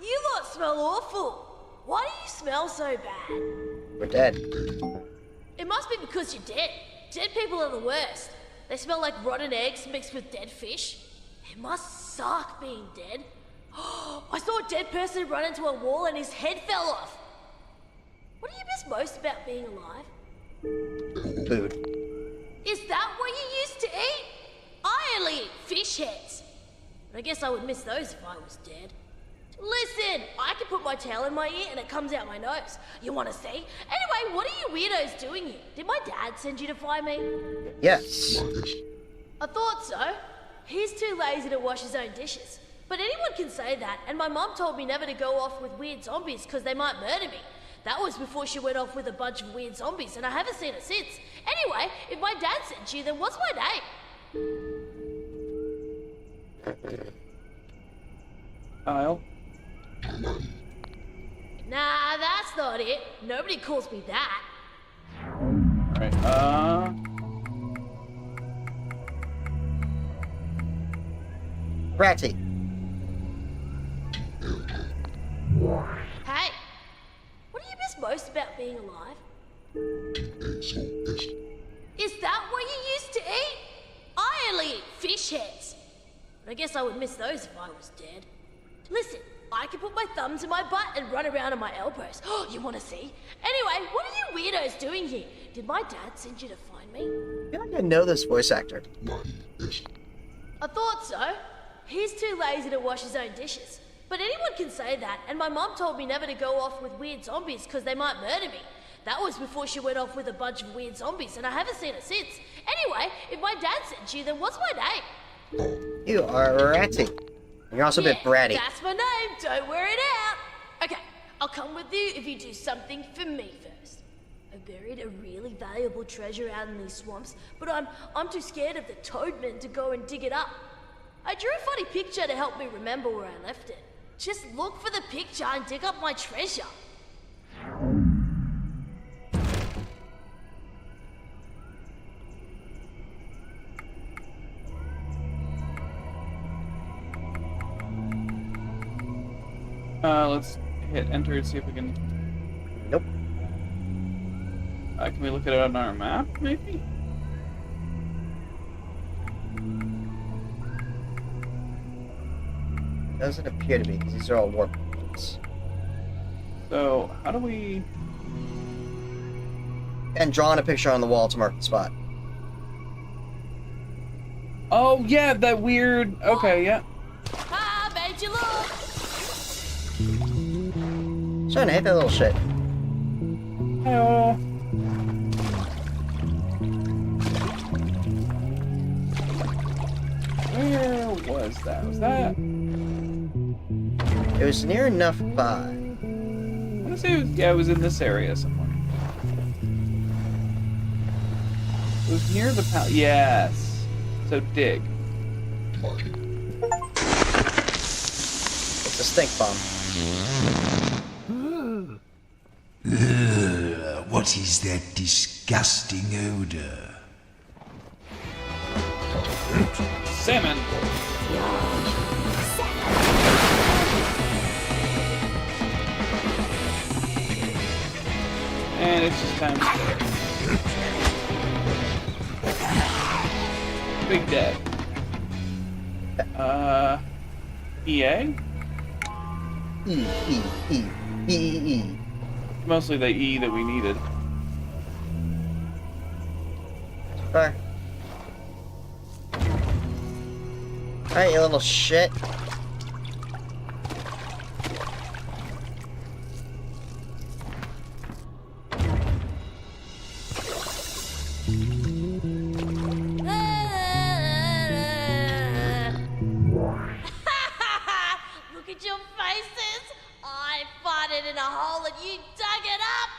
You lot smell awful. Why do you smell so bad? We're dead. It must be because you're dead. Dead people are the worst. They smell like rotten eggs mixed with dead fish. It must suck being dead. I saw a dead person run into a wall and his head fell off. What do you miss most about being alive? Food. Is that what you used to eat? I only eat fish heads. I guess I would miss those if I was dead. Listen, I can put my tail in my ear and it comes out my nose. You want to see? Anyway, what are you weirdos doing here? Did my dad send you to find me? Yes. I thought so. He's too lazy to wash his own dishes. But anyone can say that, and my mum told me never to go off with weird zombies because they might murder me. That was before she went off with a bunch of weird zombies, and I haven't seen her since. Anyway, if my dad sent you, then what's my name? Kyle. Nah, that's not it. Nobody calls me that. Alright, Ratty. Hey, what do you miss most about being alive? Is that what you used to eat? I only eat fish heads. But I guess I would miss those if I was dead. Listen, I can put my thumbs in my butt and run around on my elbows. Oh, you want to see? Anyway, what are you weirdos doing here? Did my dad send you to find me? I feel like I know this voice actor. I thought so. He's too lazy to wash his own dishes. But anyone can say that, and my mum told me never to go off with weird zombies because they might murder me. That was before she went off with a bunch of weird zombies, and I haven't seen her since. Anyway, if my dad sent you, then what's my name? You are Ratty. You're also a bit bratty. That's my name, don't wear it out. Okay, I'll come with you if you do something for me first. I buried a really valuable treasure out in these swamps, but I'm too scared of the toadmen to go and dig it up. I drew a funny picture to help me remember where I left it. Just look for the picture and dig up my treasure. Let's hit enter and see if we can... Nope. Can we look at it on our map, maybe? Doesn't appear to be, because these are all warp points. So, how do we... And drawing a picture on the wall to mark the spot. Oh, yeah, that weird... Okay, yeah. Ah, made you look! Starting to hate that little shit. Hello. Where was that? Was that... It was near enough by. I want to say it was, yeah, it was in this area somewhere. It was near the palace. Yes. So dig. It's a stink bomb. What is that disgusting odor? Salmon. And it's just time to Big dead. EA? E. Mostly the E that we needed. Fire. Alright, you little shit. Look at your faces! I farted in a hole and you dug it up!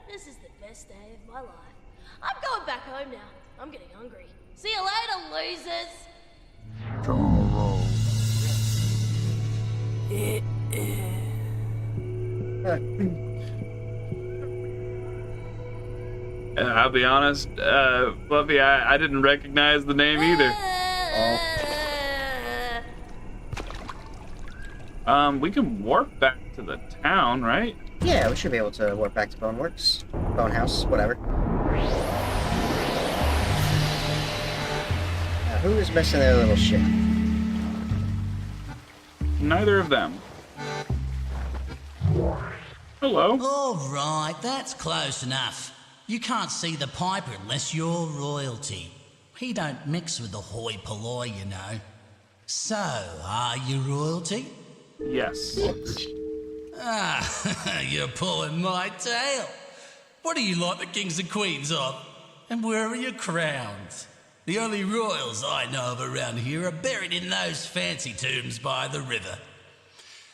This is the best day of my life. I'm going back home now. I'm getting hungry. See you later, losers! I'll be honest, Fluffy, I didn't recognize the name either. We can warp back to the town, right? Yeah, we should be able to warp back to Boneworks. Bonehouse, whatever. Now, who is missing their little shit? Neither of them. Hello. All right, that's close enough. You can't see the Piper unless you're royalty. He don't mix with the hoi polloi, you know. So, are you royalty? Yes. Ah, you're pulling my tail. What are you like the kings and queens of? And where are your crowns? The only royals I know of around here are buried in those fancy tombs by the river.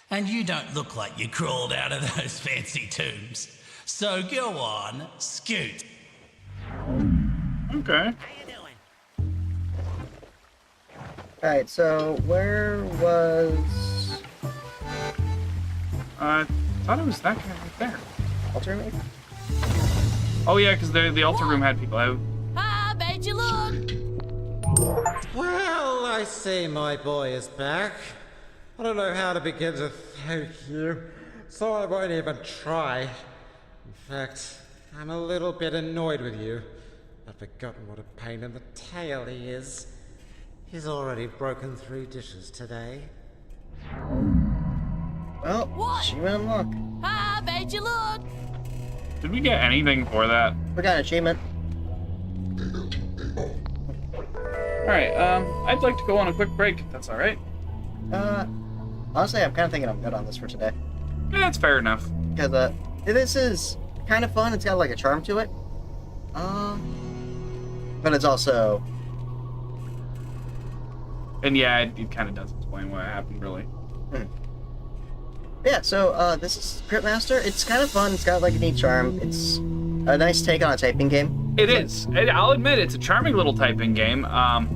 And you don't look like you crawled out of those fancy tombs. So go on, scoot. Okay. Alright, so where was... I thought it was that guy right there. Altar room? Oh yeah, because the altar room had people out. I made you look. Well, I see my boy is back. I don't know how to begin to thank you, so I won't even try. In fact, I'm a little bit annoyed with you. I've forgotten what a pain in the tail he is. He's already broken 3 dishes today. Well, she went in luck. I made you look. Did we get anything for that? We got an achievement. Alright, I'd like to go on a quick break, if that's alright. Honestly, I'm kind of thinking I'm good on this for today. Yeah, that's fair enough. Because, this is kind of fun. It's got, like, a charm to it. But it's also... And yeah, it kind of does explain what happened, really. Yeah, so, this is Cryptmaster. It's kind of fun. It's got, like, a neat charm. It's a nice take on a typing game. It is. I'll admit, it's a charming little typing game.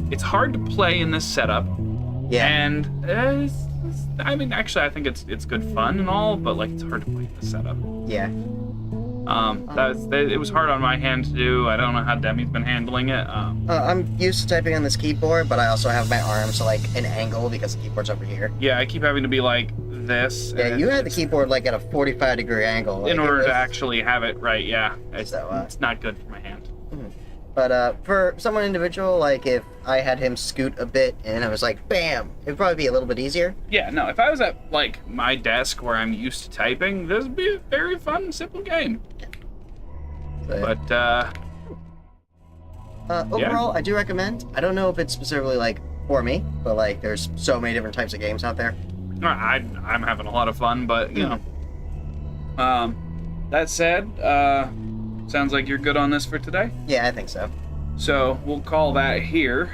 It's hard to play in this setup. Yeah. And, I mean, actually, I think it's good fun and all, but, like, it's hard to play in this setup. Yeah. It was hard on my hand to do. I don't know how Demi's been handling it. I'm used to typing on this keyboard, but I also have my arms to, like, an angle because the keyboard's over here. Yeah, I keep having to be like this. Yeah, you had the keyboard, like, at a 45-degree angle. Like, in order to actually have it right, yeah. It's not good for my hand. But, for someone individual, like, if I had him scoot a bit and I was like, bam, it'd probably be a little bit easier. Yeah, no, if I was at, like, my desk where I'm used to typing, this would be a very fun, simple game. But, overall, I do recommend. I don't know if it's specifically, like, for me, but, like, there's so many different types of games out there. I'm having a lot of fun, but, you know. That said, sounds like you're good on this for today? Yeah, I think so. So, we'll call that here.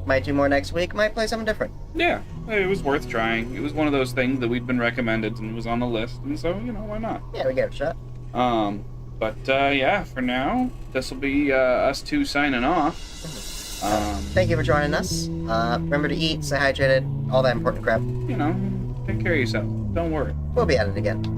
Might do more next week, might play something different. Yeah, it was worth trying. It was one of those things that we'd been recommended and was on the list, and so, you know, why not? Yeah, we gave it a shot. But, yeah, for now, this will be us two signing off. Thank you for joining us. Remember to eat, stay hydrated, all that important crap. You know, take care of yourself. Don't worry. We'll be at it again.